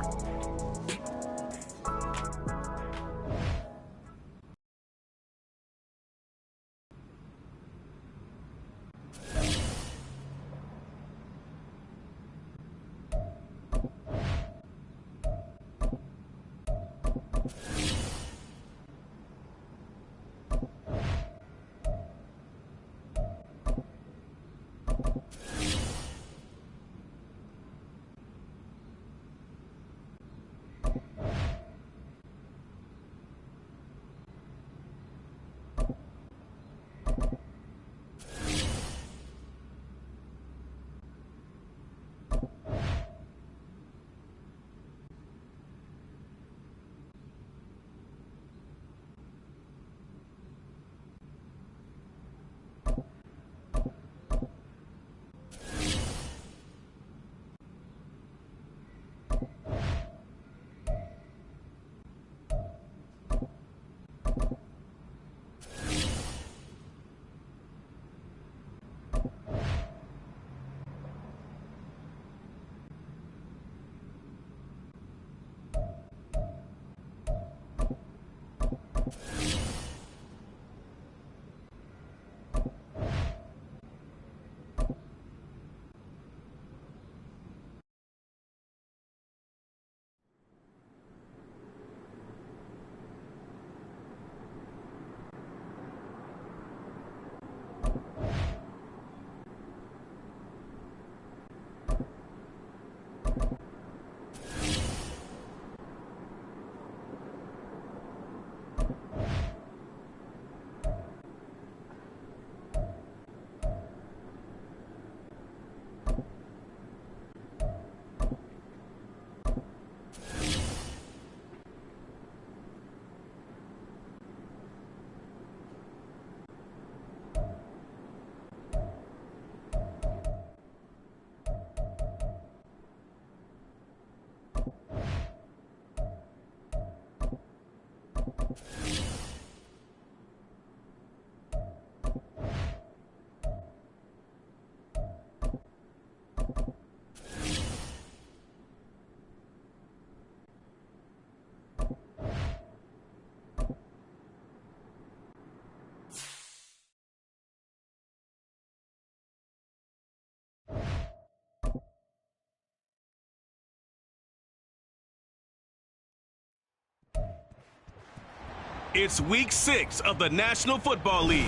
Speaker 1: It's week 6 of the National Football League,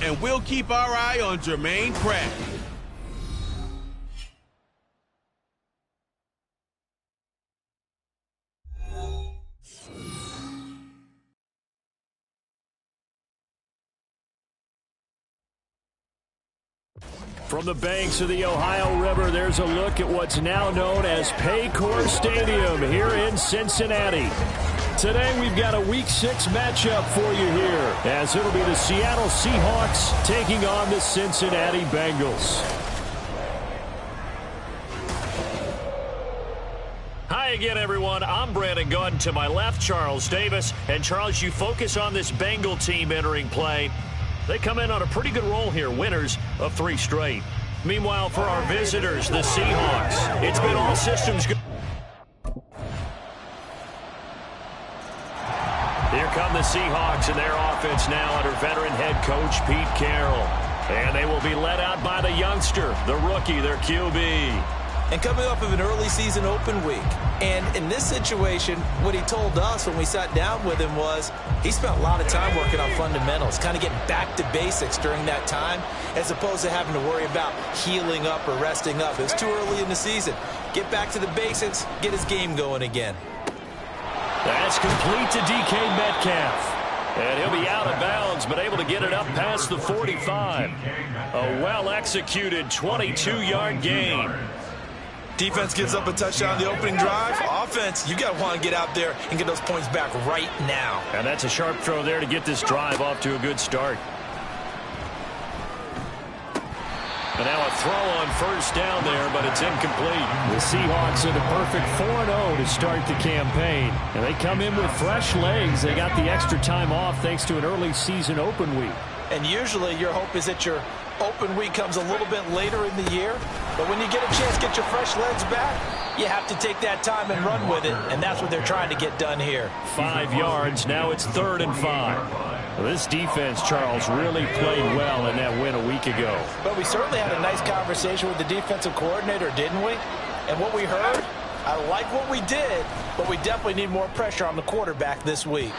Speaker 1: and we'll keep our eye on Jermaine Pratt.
Speaker 2: From the banks of the Ohio River, there's a look at what's now known as Paycor Stadium here in Cincinnati. Today, we've got a Week 6 matchup for you here, as it'll be the Seattle Seahawks taking on the Cincinnati Bengals.
Speaker 4: Hi again, everyone. I'm Brandon Gunn. To my left, Charles Davis. And, Charles, you focus on this Bengal team entering play. They come in on a pretty good roll here, winners of 3 straight. Meanwhile, for our visitors, the Seahawks, it's been all systems go. Here come the Seahawks and their offense now under veteran head coach Pete Carroll. And they will be led out by the youngster, the rookie, their QB.
Speaker 3: And coming off of an early season open week. And in this situation, what he told us when we sat down with him was he spent a lot of time working on fundamentals, kind of getting back to basics during that time, as opposed to having to worry about healing up or resting up. It was too early in the season. Get back to the basics, get his game going again.
Speaker 2: That's complete to DK Metcalf. And he'll be out of bounds, but able to get it up past the 45. A well-executed 22-yard gain.
Speaker 3: Defense gives up a touchdown the opening drive. Offense, you got to want to get out there and get those points back right now.
Speaker 4: And that's a sharp throw there to get this drive off to a good start. And now a throw on first down there, but it's incomplete. The Seahawks are the perfect 4-0 to start the campaign. And they come in with fresh legs. They got the extra time off thanks to an early season open week.
Speaker 3: And usually your hope is that your open week comes a little bit later in the year. But when you get a chance to get your fresh legs back, you have to take that time and run with it. And that's what they're trying to get done here.
Speaker 4: 5 yards. Now it's 3rd and 5. Well, this defense, Charles, really played well in that win a week ago.
Speaker 3: But we certainly had a nice conversation with the defensive coordinator, didn't we? And what we heard, I like what we did, but we definitely need more pressure on the quarterback this week.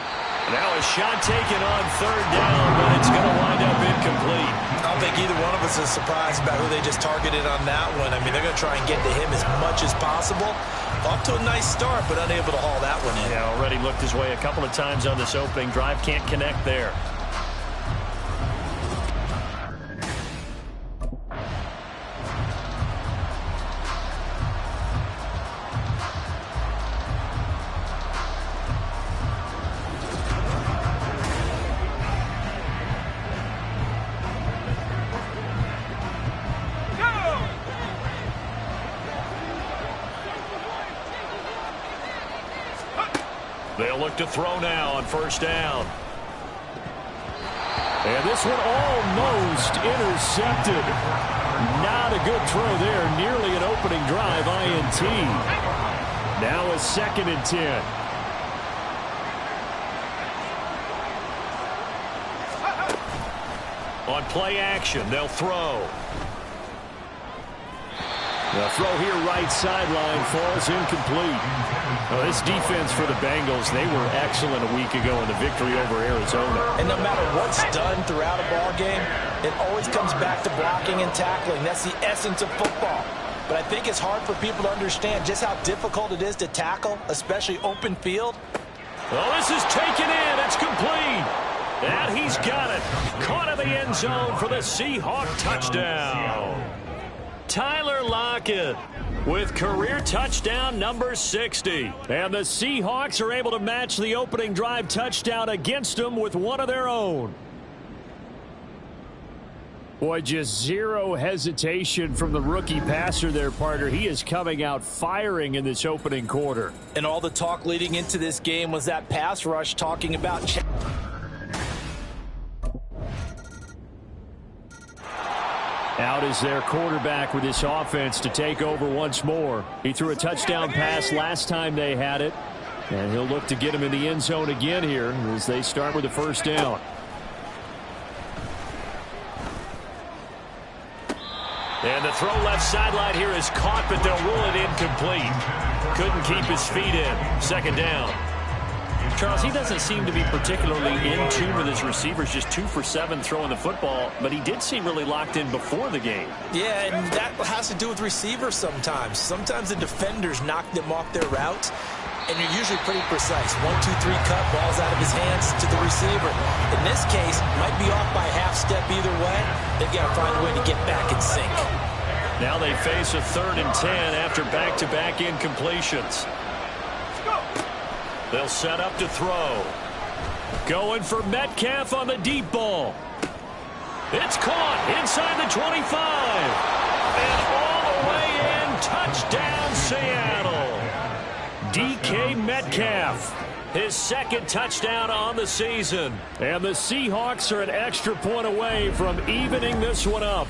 Speaker 4: Now a shot taken on 3rd down, but it's going to wind up incomplete.
Speaker 3: I don't think either one of us is surprised about who they just targeted on that one. I mean, they're going to try and get to him as much as possible. Off to a nice start, but unable to haul that one in.
Speaker 4: Yeah, already looked his way a couple of times on this opening drive. Can't connect there. They'll look to throw now on first down. And this one almost intercepted. Not a good throw there. Nearly an opening drive INT. Now a 2nd and 10. On play action, they'll throw. The throw here right sideline falls incomplete. Well, this defense for the Bengals, they were excellent a week ago in the victory over Arizona.
Speaker 3: And no matter what's done throughout a ball game, it always comes back to blocking and tackling. That's the essence of football. But I think it's hard for people to understand just how difficult it is to tackle, especially open field.
Speaker 4: Well, this is taken in. It's complete. And he's got it. Caught in the end zone for the Seahawk touchdown. Tyler Lockett with career touchdown number 60. And the Seahawks are able to match the opening drive touchdown against them with one of their own. Boy, just zero hesitation from the rookie passer there, partner. He is coming out firing in this opening quarter.
Speaker 3: And all the talk leading into this game was that pass rush talking about...
Speaker 4: Out is their quarterback with this offense to take over once more. He threw a touchdown pass last time they had it. And he'll look to get him in the end zone again here as they start with the first down. And the throw left sideline here is caught, but they'll rule it incomplete. Couldn't keep his feet in. 2nd down. Charles, he doesn't seem to be particularly in tune with his receivers, just 2 for 7 throwing the football, but he did seem really locked in before the game.
Speaker 3: Yeah, and that has to do with receivers sometimes. Sometimes the defenders knock them off their route, and you're usually pretty precise. 1, 2, 3 cut, balls out of his hands to the receiver. In this case, might be off by half step either way. They've got to find a way to get back in sync.
Speaker 4: Now they face a 3rd and 10 after back-to-back incompletions. They'll set up to throw. Going for Metcalf on the deep ball. It's caught inside the 25. And all the way in. Touchdown, Seattle. DK Metcalf. His 2nd touchdown on the season. And the Seahawks are an extra point away from evening this one up.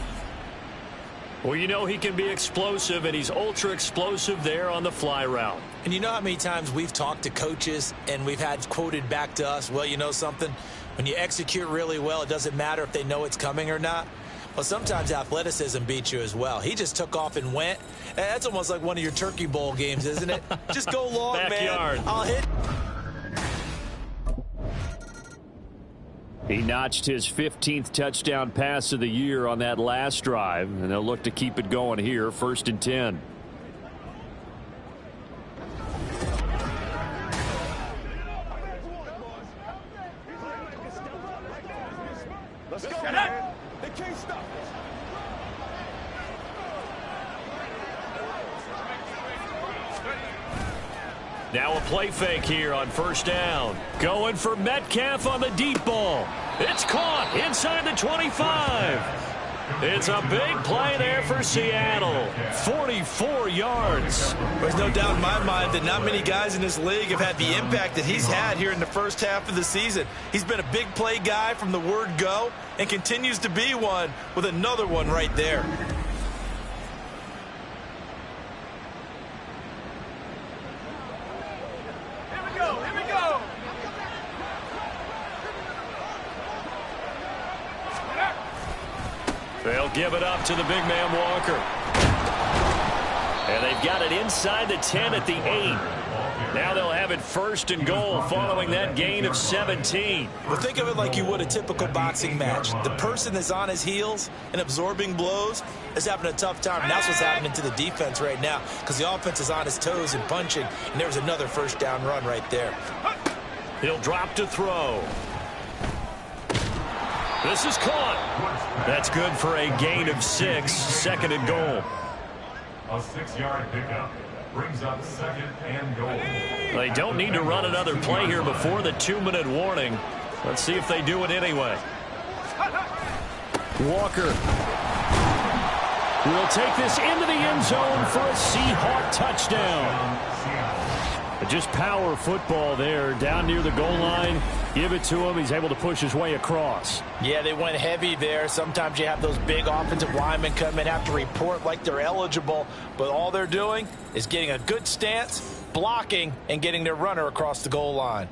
Speaker 4: Well, you know he can be explosive, and he's ultra-explosive there on the fly route.
Speaker 3: And you know how many times we've talked to coaches and we've had quoted back to us, well, you know something? When you execute really well, it doesn't matter if they know it's coming or not. Well, sometimes athleticism beats you as well. He just took off and went. That's almost like one of your Turkey Bowl games, isn't it? Just go long,
Speaker 4: Backyard.
Speaker 3: man. I'll hit.
Speaker 4: He notched his 15th touchdown pass of the year on that last drive, and they'll look to keep it going here, 1st and 10.
Speaker 7: Let's go, man. They can't stop us.
Speaker 4: Now a play fake here on first down. Going for Metcalf on the deep ball. It's caught inside the 25. It's a big play there for Seattle. 44 yards.
Speaker 3: There's no doubt in my mind that not many guys in this league have had the impact that he's had here in the first half of the season. He's been a big play guy from the word go and continues to be one with another one right there.
Speaker 4: They'll give it up to the big man Walker. And they've got it inside the 10 at the 8. Now they'll have it first and goal following that gain of 17.
Speaker 3: Well, think of it like you would a typical boxing match. The person that's on his heels and absorbing blows is having a tough time. And that's what's happening to the defense right now because the offense is on his toes and punching. And there's another first down run right there.
Speaker 4: He'll drop to throw. This is caught. That's good for a gain of 6. Second and goal.
Speaker 6: A 6-yard pickup brings up second and goal.
Speaker 4: They don't need to run another play here before the 2-minute warning. Let's see if they do it anyway. Walker will take this into the end zone for a Seahawk touchdown. Just power football there down near the goal line. Give it to him. He's able to push his way across.
Speaker 3: Yeah, they went heavy there. Sometimes you have those big offensive linemen come in, have to report like they're eligible, but all they're doing is getting a good stance, blocking, and getting their runner across the goal line.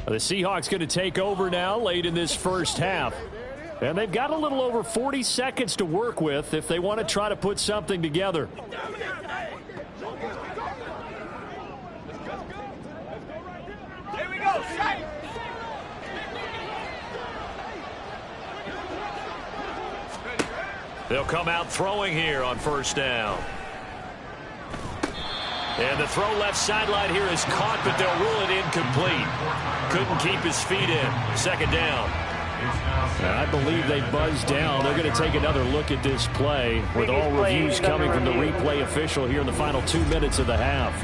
Speaker 4: The Seahawks going to take over now late in this first half. And they've got a little over 40 seconds to work with if they want to try to put something together.
Speaker 7: Here we go.
Speaker 4: They'll come out throwing here on first down. And the throw left sideline here is caught, but they'll rule it incomplete. Couldn't keep his feet in. Second down. I believe they buzzed down. They're going to take another look at this play with all reviews coming from the replay official here in the final 2 minutes of the half.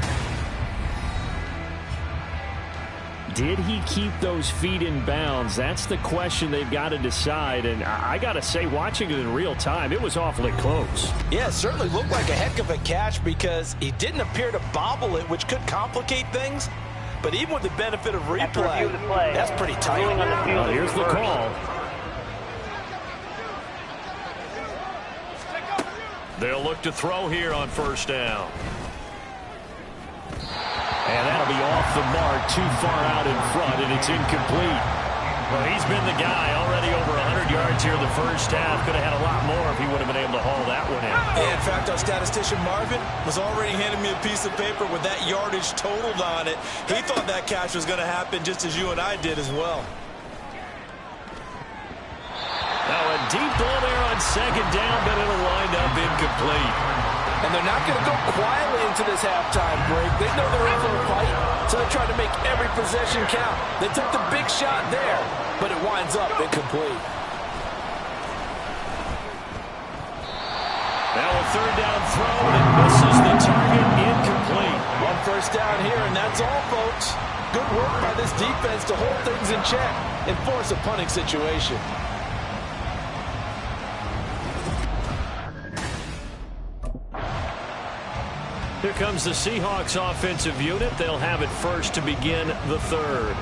Speaker 4: Did he keep those feet in bounds? That's the question they've got to decide. And I got to say, watching it in real time, it was awfully close.
Speaker 3: Yeah, it certainly looked like a heck of a catch because he didn't appear to bobble it, which could complicate things. But even with the benefit of replay, that's pretty tight.
Speaker 4: Here's the call. They'll look to throw here on first down. And that'll be off the mark, too far out in front, and it's incomplete. Well, he's been the guy already over 100 yards here in the first half. Could have had a lot more if he would have been able to haul that one in.
Speaker 3: Yeah, in fact, our statistician Marvin was already handing me a piece of paper with that yardage totaled on it. He thought that catch was going to happen just as you and I did as well.
Speaker 4: Now a deep ball there on second down, but it'll wind up incomplete.
Speaker 3: And they're not going to go quietly into this halftime break. They know they're in for a fight, so they're trying to make every possession count. They took the big shot there, but it winds up incomplete.
Speaker 4: Now a third down throw, and it misses the target, incomplete.
Speaker 3: One first down here, and that's all, folks. Good work by this defense to hold things in check and force a punting situation.
Speaker 4: Here comes the Seahawks offensive unit. They'll have it first to begin the third.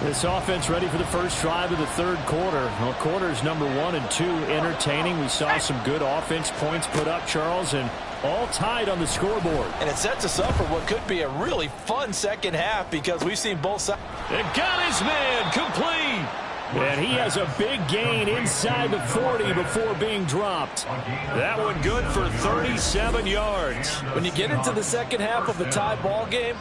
Speaker 4: This offense ready for the first drive of the third quarter. Well, quarters number 1 and 2 entertaining. We saw some good offense points put up, Charles, and all tied on the scoreboard.
Speaker 3: And it sets us up for what could be a really fun second half because we've seen both sides.
Speaker 4: And got his man complete. And he has a big gain inside the 40 before being dropped. That one good for 37 yards.
Speaker 3: When you get into the second half of a tie ball game,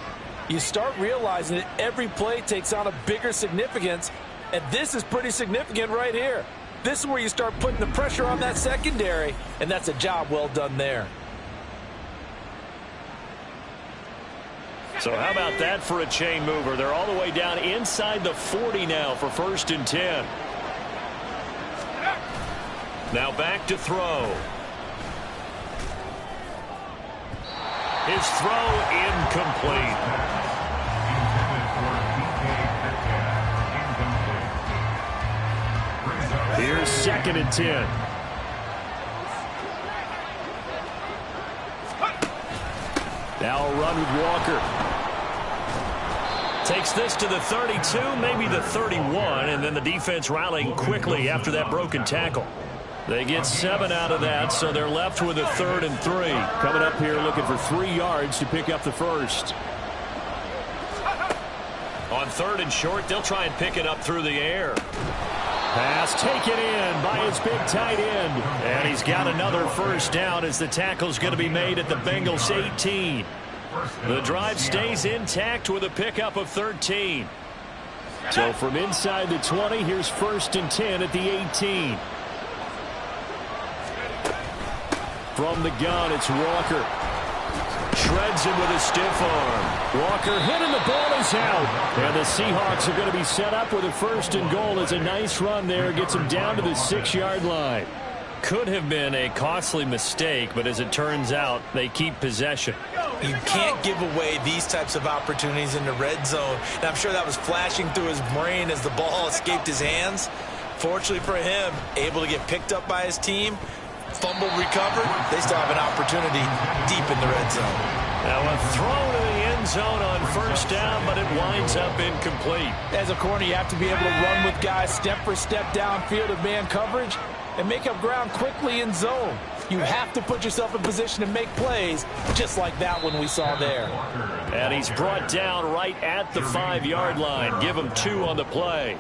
Speaker 3: you start realizing that every play takes on a bigger significance, and this is pretty significant right here. This is where you start putting the pressure on that secondary, and that's a job well done there.
Speaker 4: So how about that for a chain mover? They're all the way down inside the 40 now for first and 10. Now back to throw. His throw incomplete. Here's 2nd and 10. Now a run with Walker. Takes this to the 32, maybe the 31, and then the defense rallying quickly after that broken tackle. They get 7 out of that, so they're left with a 3rd and 3.
Speaker 2: Coming up here looking for 3 yards to pick up the first.
Speaker 4: On 3rd and short, they'll try and pick it up through the air.
Speaker 2: Pass taken in by his big tight end.
Speaker 4: And he's got another first down as the tackle's going to be made at the Bengals 18. The drive stays intact with a pickup of 13.
Speaker 2: So from inside the 20, here's 1st and 10 at the 18. From the gun, it's Walker. Shreds him with a stiff arm. Walker hit and the ball is out. And the Seahawks are going to be set up with a 1st and goal. It's a nice run there. Gets him down to the 6-yard line.
Speaker 4: Could have been a costly mistake, but as it turns out, they keep possession.
Speaker 3: You can't give away these types of opportunities in the red zone. And I'm sure that was flashing through his brain as the ball escaped his hands. Fortunately for him, able to get picked up by his team. Fumble recovered. They still have an opportunity deep in the red zone.
Speaker 4: Now a throw to the end zone on 1st down, but it winds up incomplete.
Speaker 3: As a corner, you have to be able to run with guys step for step downfield of man coverage and make up ground quickly in zone. You have to put yourself in position to make plays, just like that one we saw there.
Speaker 4: And he's brought down right at the 5-yard line. Give him 2 on the play.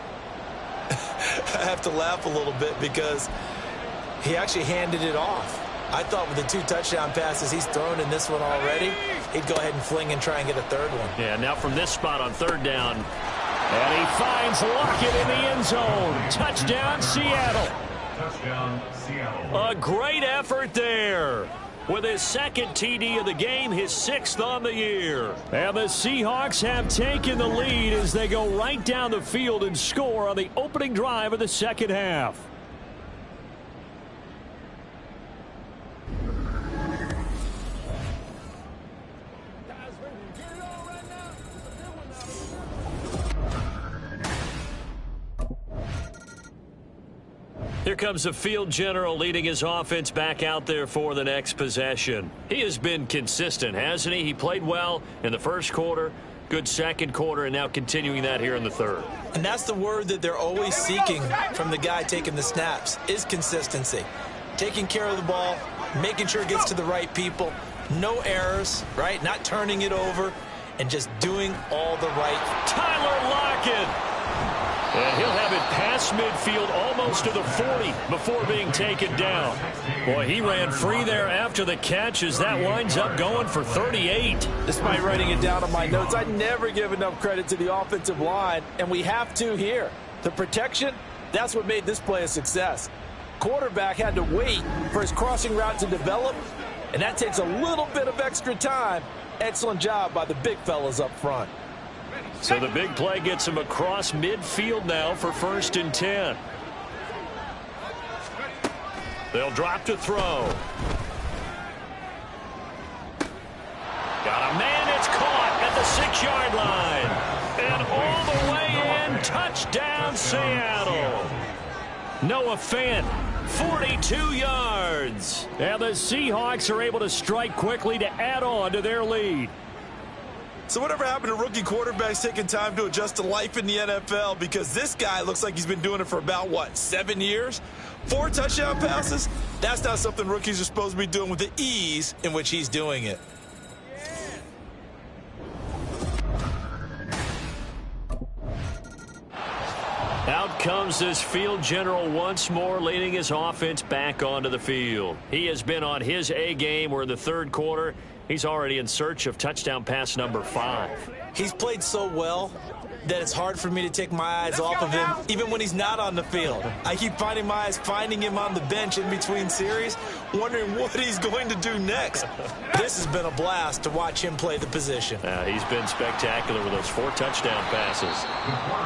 Speaker 3: I have to laugh a little bit because he actually handed it off. I thought with the 2 touchdown passes he's thrown in this one already, he'd go ahead and fling and try and get a 3rd one.
Speaker 4: Yeah, now from this spot on 3rd down. And he finds Lockett in the end zone. Touchdown, Seattle.
Speaker 6: Touchdown, Seattle.
Speaker 4: A great effort there. With his 2nd TD of the game, his 6th on the year.
Speaker 2: And the Seahawks have taken the lead as they go right down the field and score on the opening drive of the 2nd half.
Speaker 4: Here comes the field general leading his offense back out there for the next possession. He has been consistent, hasn't he? He played well in the 1st quarter, good 2nd quarter, and now continuing that here in the 3rd.
Speaker 3: And that's the word that they're always seeking from the guy taking the snaps, is consistency. Taking care of the ball, making sure it gets to the right people, no errors, right? Not turning it over, and just doing all the right.
Speaker 4: Tyler Lockett. And he'll have it past midfield almost to the 40 before being taken down. Boy, he ran free there after the catch as that winds up going for 38.
Speaker 3: Despite writing it down on my notes, I never give enough credit to the offensive line, and we have to here. The protection, that's what made this play a success. Quarterback had to wait for his crossing route to develop, and that takes a little bit of extra time. Excellent job by the big fellas up front.
Speaker 4: So the big play gets him across midfield now for 1st and 10. They'll drop to throw. Got a man, it's caught at the 6-yard line. And all the way in, touchdown Seattle. Noah Fant, 42 yards.
Speaker 2: And the Seahawks are able to strike quickly to add on to their lead.
Speaker 3: So whatever happened to rookie quarterbacks taking time to adjust to life in the NFL? Because this guy looks like he's been doing it for about, 7 years? 4 touchdown passes? That's not something rookies are supposed to be doing with the ease in which he's doing it.
Speaker 4: Out comes this field general once more, leading his offense back onto the field. He has been on his A game. We're in the 3rd quarter. He's already in search of touchdown pass number 5.
Speaker 3: He's played so well that it's hard for me to take my eyes off of him, even when he's not on the field. I keep finding my eyes finding him on the bench in between series, wondering what he's going to do next. This has been a blast to watch him play the position.
Speaker 4: He's been spectacular with those 4 touchdown passes.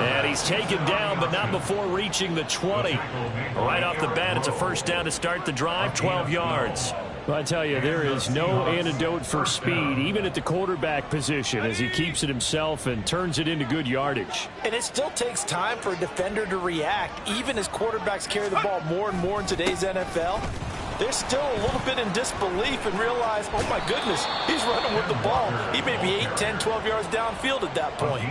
Speaker 4: And he's taken down, but not before reaching the 20. Right off the bat, it's a first down to start the drive, 12 yards.
Speaker 2: Well, I tell you, there is no antidote for speed, even at the quarterback position, as he keeps it himself and turns it into good yardage.
Speaker 3: And it still takes time for a defender to react, even as quarterbacks carry the ball more and more in today's NFL. They're still a little bit in disbelief and realize, oh my goodness, he's running with the ball. He may be 8, 10, 12 yards downfield at that point.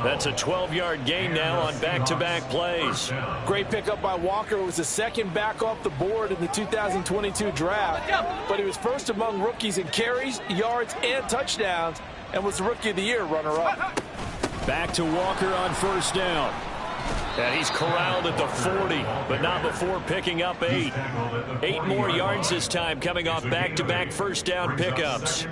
Speaker 4: That's a 12-yard gain now on back-to-back plays.
Speaker 3: Great pickup by Walker. It was the second back off the board in the 2022 draft. But he was first among rookies in carries, yards, and touchdowns, and was the Rookie of the Year runner-up.
Speaker 2: Back to Walker on first down.
Speaker 4: And he's corralled at the 40, but not before picking up 8. 8 more yards this time, coming off back-to-back first down pickups.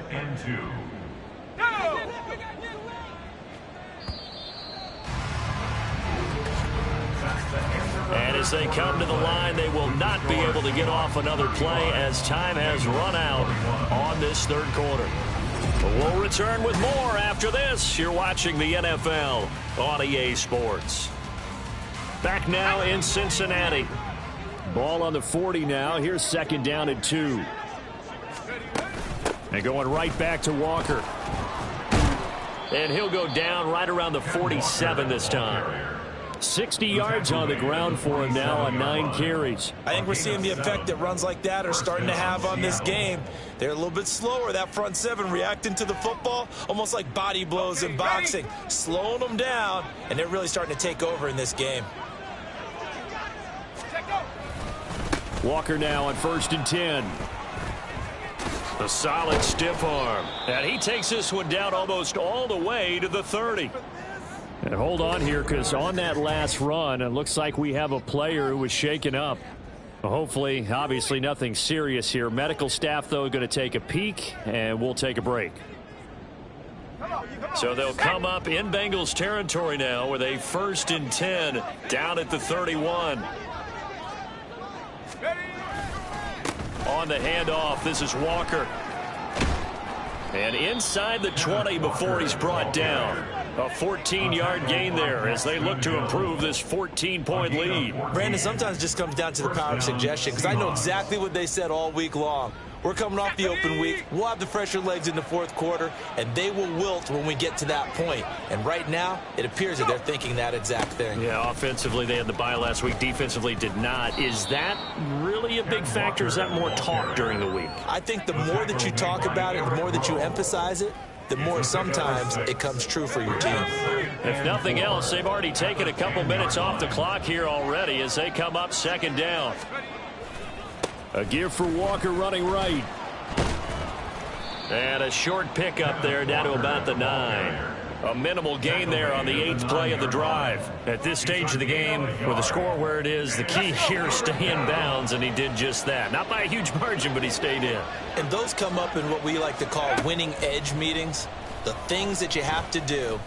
Speaker 4: And as they come to the line, they will not be able to get off another play as time has run out on this third quarter. But we'll return with more after this. You're watching the NFL on EA Sports. Back now in Cincinnati.
Speaker 2: Ball on the 40 now. Here's second down and 2. And going right back to Walker.
Speaker 4: And he'll go down right around the 47 this time.
Speaker 2: 60 yards on the ground for him now on 9 carries.
Speaker 3: I think we're seeing the effect that runs like that are starting to have on this game. They're a little bit slower, that front 7, reacting to the football, almost like body blows in boxing, slowing them down, and they're really starting to take over in this game.
Speaker 2: Walker now on first and 10.
Speaker 4: A solid stiff arm. And he takes this one down almost all the way to the 30.
Speaker 2: And hold on here, because on that last run, it looks like we have a player who was shaken up. Hopefully, obviously nothing serious here. Medical staff, though, going to take a peek, and we'll take a break.
Speaker 4: So they'll come up in Bengals territory now with a first and 10 down at the 31. On the handoff, this is Walker. And inside the 20 before he's brought down. A 14-yard gain there as they look to improve this 14-point lead.
Speaker 3: Brandon, sometimes it just comes down to the power of suggestion, because I know exactly what they said all week long. We're coming off the open week. We'll have the fresher legs in the fourth quarter, and they will wilt when we get to that point. And right now, it appears that they're thinking that exact thing.
Speaker 4: Yeah, offensively, they had the bye last week. Defensively, did not. Is that really a big factor? Is that more talk during the week?
Speaker 3: I think the more that you talk about it, the more that you emphasize it, the more sometimes it comes true for your team.
Speaker 4: If nothing else, they've already taken a couple minutes off the clock here already as they come up second down.
Speaker 2: A give for Walker running right.
Speaker 4: And a short pickup there down to about the 9. A minimal gain there on the 8th play of the drive. At this stage of the game, with the score where it is, the key here is stay in bounds, and he did just that. Not by a huge margin, but he stayed in.
Speaker 3: And those come up in what we like to call winning edge meetings. The things that you have to do,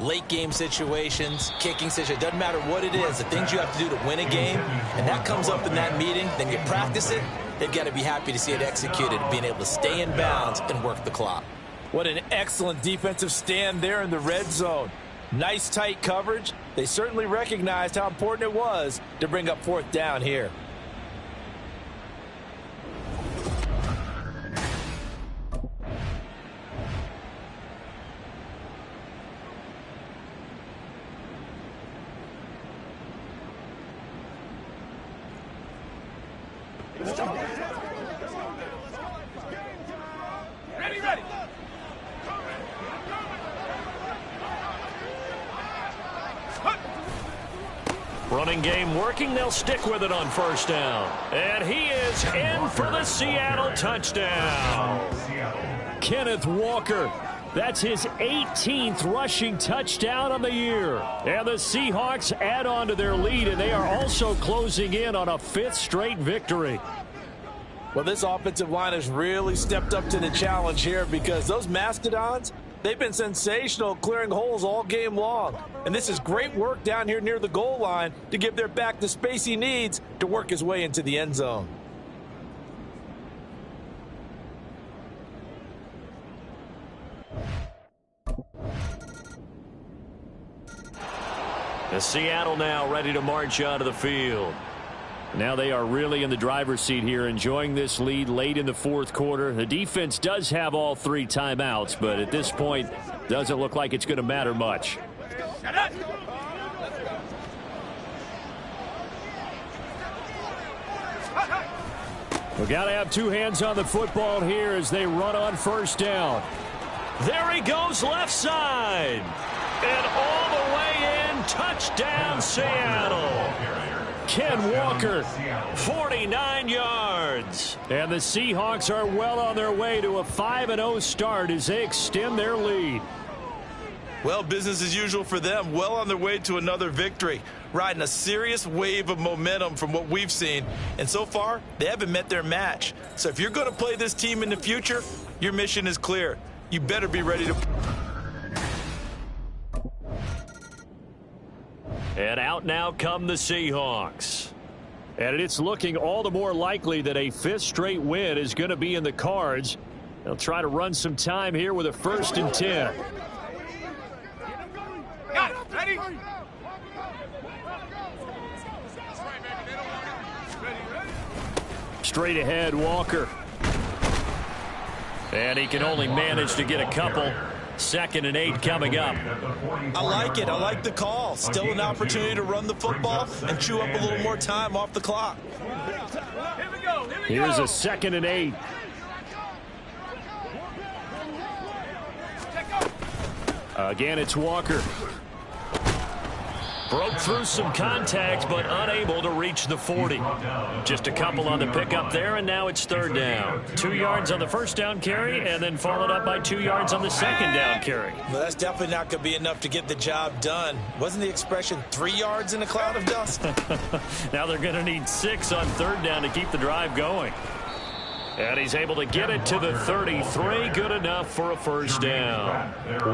Speaker 3: late game situations, kicking situations, doesn't matter what it is, the things you have to do to win a game, and that comes up in that meeting, then you practice it, they've got to be happy to see it executed, being able to stay in bounds and work the clock. What an excellent defensive stand there in the red zone. Nice tight coverage. They certainly recognized how important it was to bring up fourth down here.
Speaker 7: Ready.
Speaker 4: Running game working. They'll stick with it on first down. And he is in for the Seattle touchdown.
Speaker 2: Kenneth Walker. That's his 18th rushing touchdown on the year. And the Seahawks add on to their lead, and they are also closing in on a 5th straight victory.
Speaker 3: Well, this offensive line has really stepped up to the challenge here because those Mastodons, They've been sensational clearing holes all game long. And this is great work down here near the goal line to give their back the space he needs to work his way into the end zone.
Speaker 4: The Seattle now ready to march onto the field. Now they are really in the driver's seat here, enjoying this lead late in the fourth quarter. The defense does have all 3 timeouts, but at this point, doesn't look like it's going to matter much. We've got to have 2 hands on the football here as they run on first down. There he goes left side. And all the way in, touchdown Seattle. Ken Walker, 49 yards. And the Seahawks are well on their way to a 5-0 start as they extend their lead.
Speaker 3: Well, business as usual for them. Well on their way to another victory. Riding a serious wave of momentum from what we've seen. And so far, they haven't met their match. So if you're going to play this team in the future, your mission is clear. You better be ready to...
Speaker 4: And out now come the Seahawks. And it's looking all the more likely that a 5th straight win is going to be in the cards. They'll try to run some time here with a 1st and 10.
Speaker 7: Got it. Ready?
Speaker 4: Straight ahead, Walker. And he can only manage to get a couple. 2nd and 8 coming up.
Speaker 3: I like it. I like the call. Still an opportunity to run the football and chew up a little more time off the clock.
Speaker 7: Here we go.
Speaker 4: Here's a 2nd and 8. Again, it's Walker. Broke through some contact, but unable to reach the 40. Just a couple on the pickup there, and now it's 3rd down. 2 yards on the 1st down carry, and then followed up by 2 yards on the 2nd down carry.
Speaker 3: Well, that's definitely not going to be enough to get the job done. Wasn't the expression 3 yards in a cloud of dust?
Speaker 4: Now they're going to need 6 on 3rd down to keep the drive going. And he's able to get it to the 33. Good enough for a 1st down.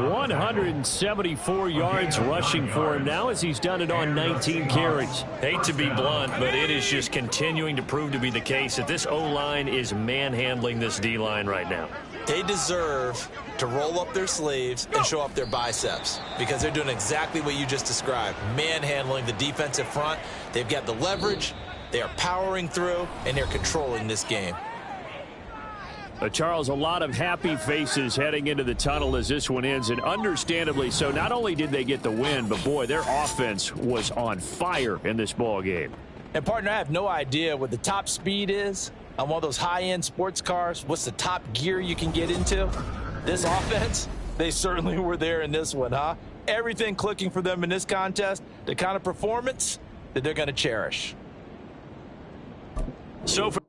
Speaker 4: 174 yards rushing for him now as he's done it on 19 carries. Hate to be blunt, but it is just continuing to prove to be the case that this O-line is manhandling this D-line right now.
Speaker 3: They deserve to roll up their sleeves and show off their biceps because they're doing exactly what you just described, manhandling the defensive front. They've got the leverage, they are powering through, and they're controlling this game.
Speaker 4: Charles, a lot of happy faces heading into the tunnel as this one ends, and understandably so. Not only did they get the win, but boy, their offense was on fire in this ball game.
Speaker 3: And partner, I have no idea what the top speed is on one of those high-end sports cars. What's the top gear you can get into? This offense, they certainly were there in this one, huh? Everything clicking for them in this contest, the kind of performance that they're going to cherish.
Speaker 4: So for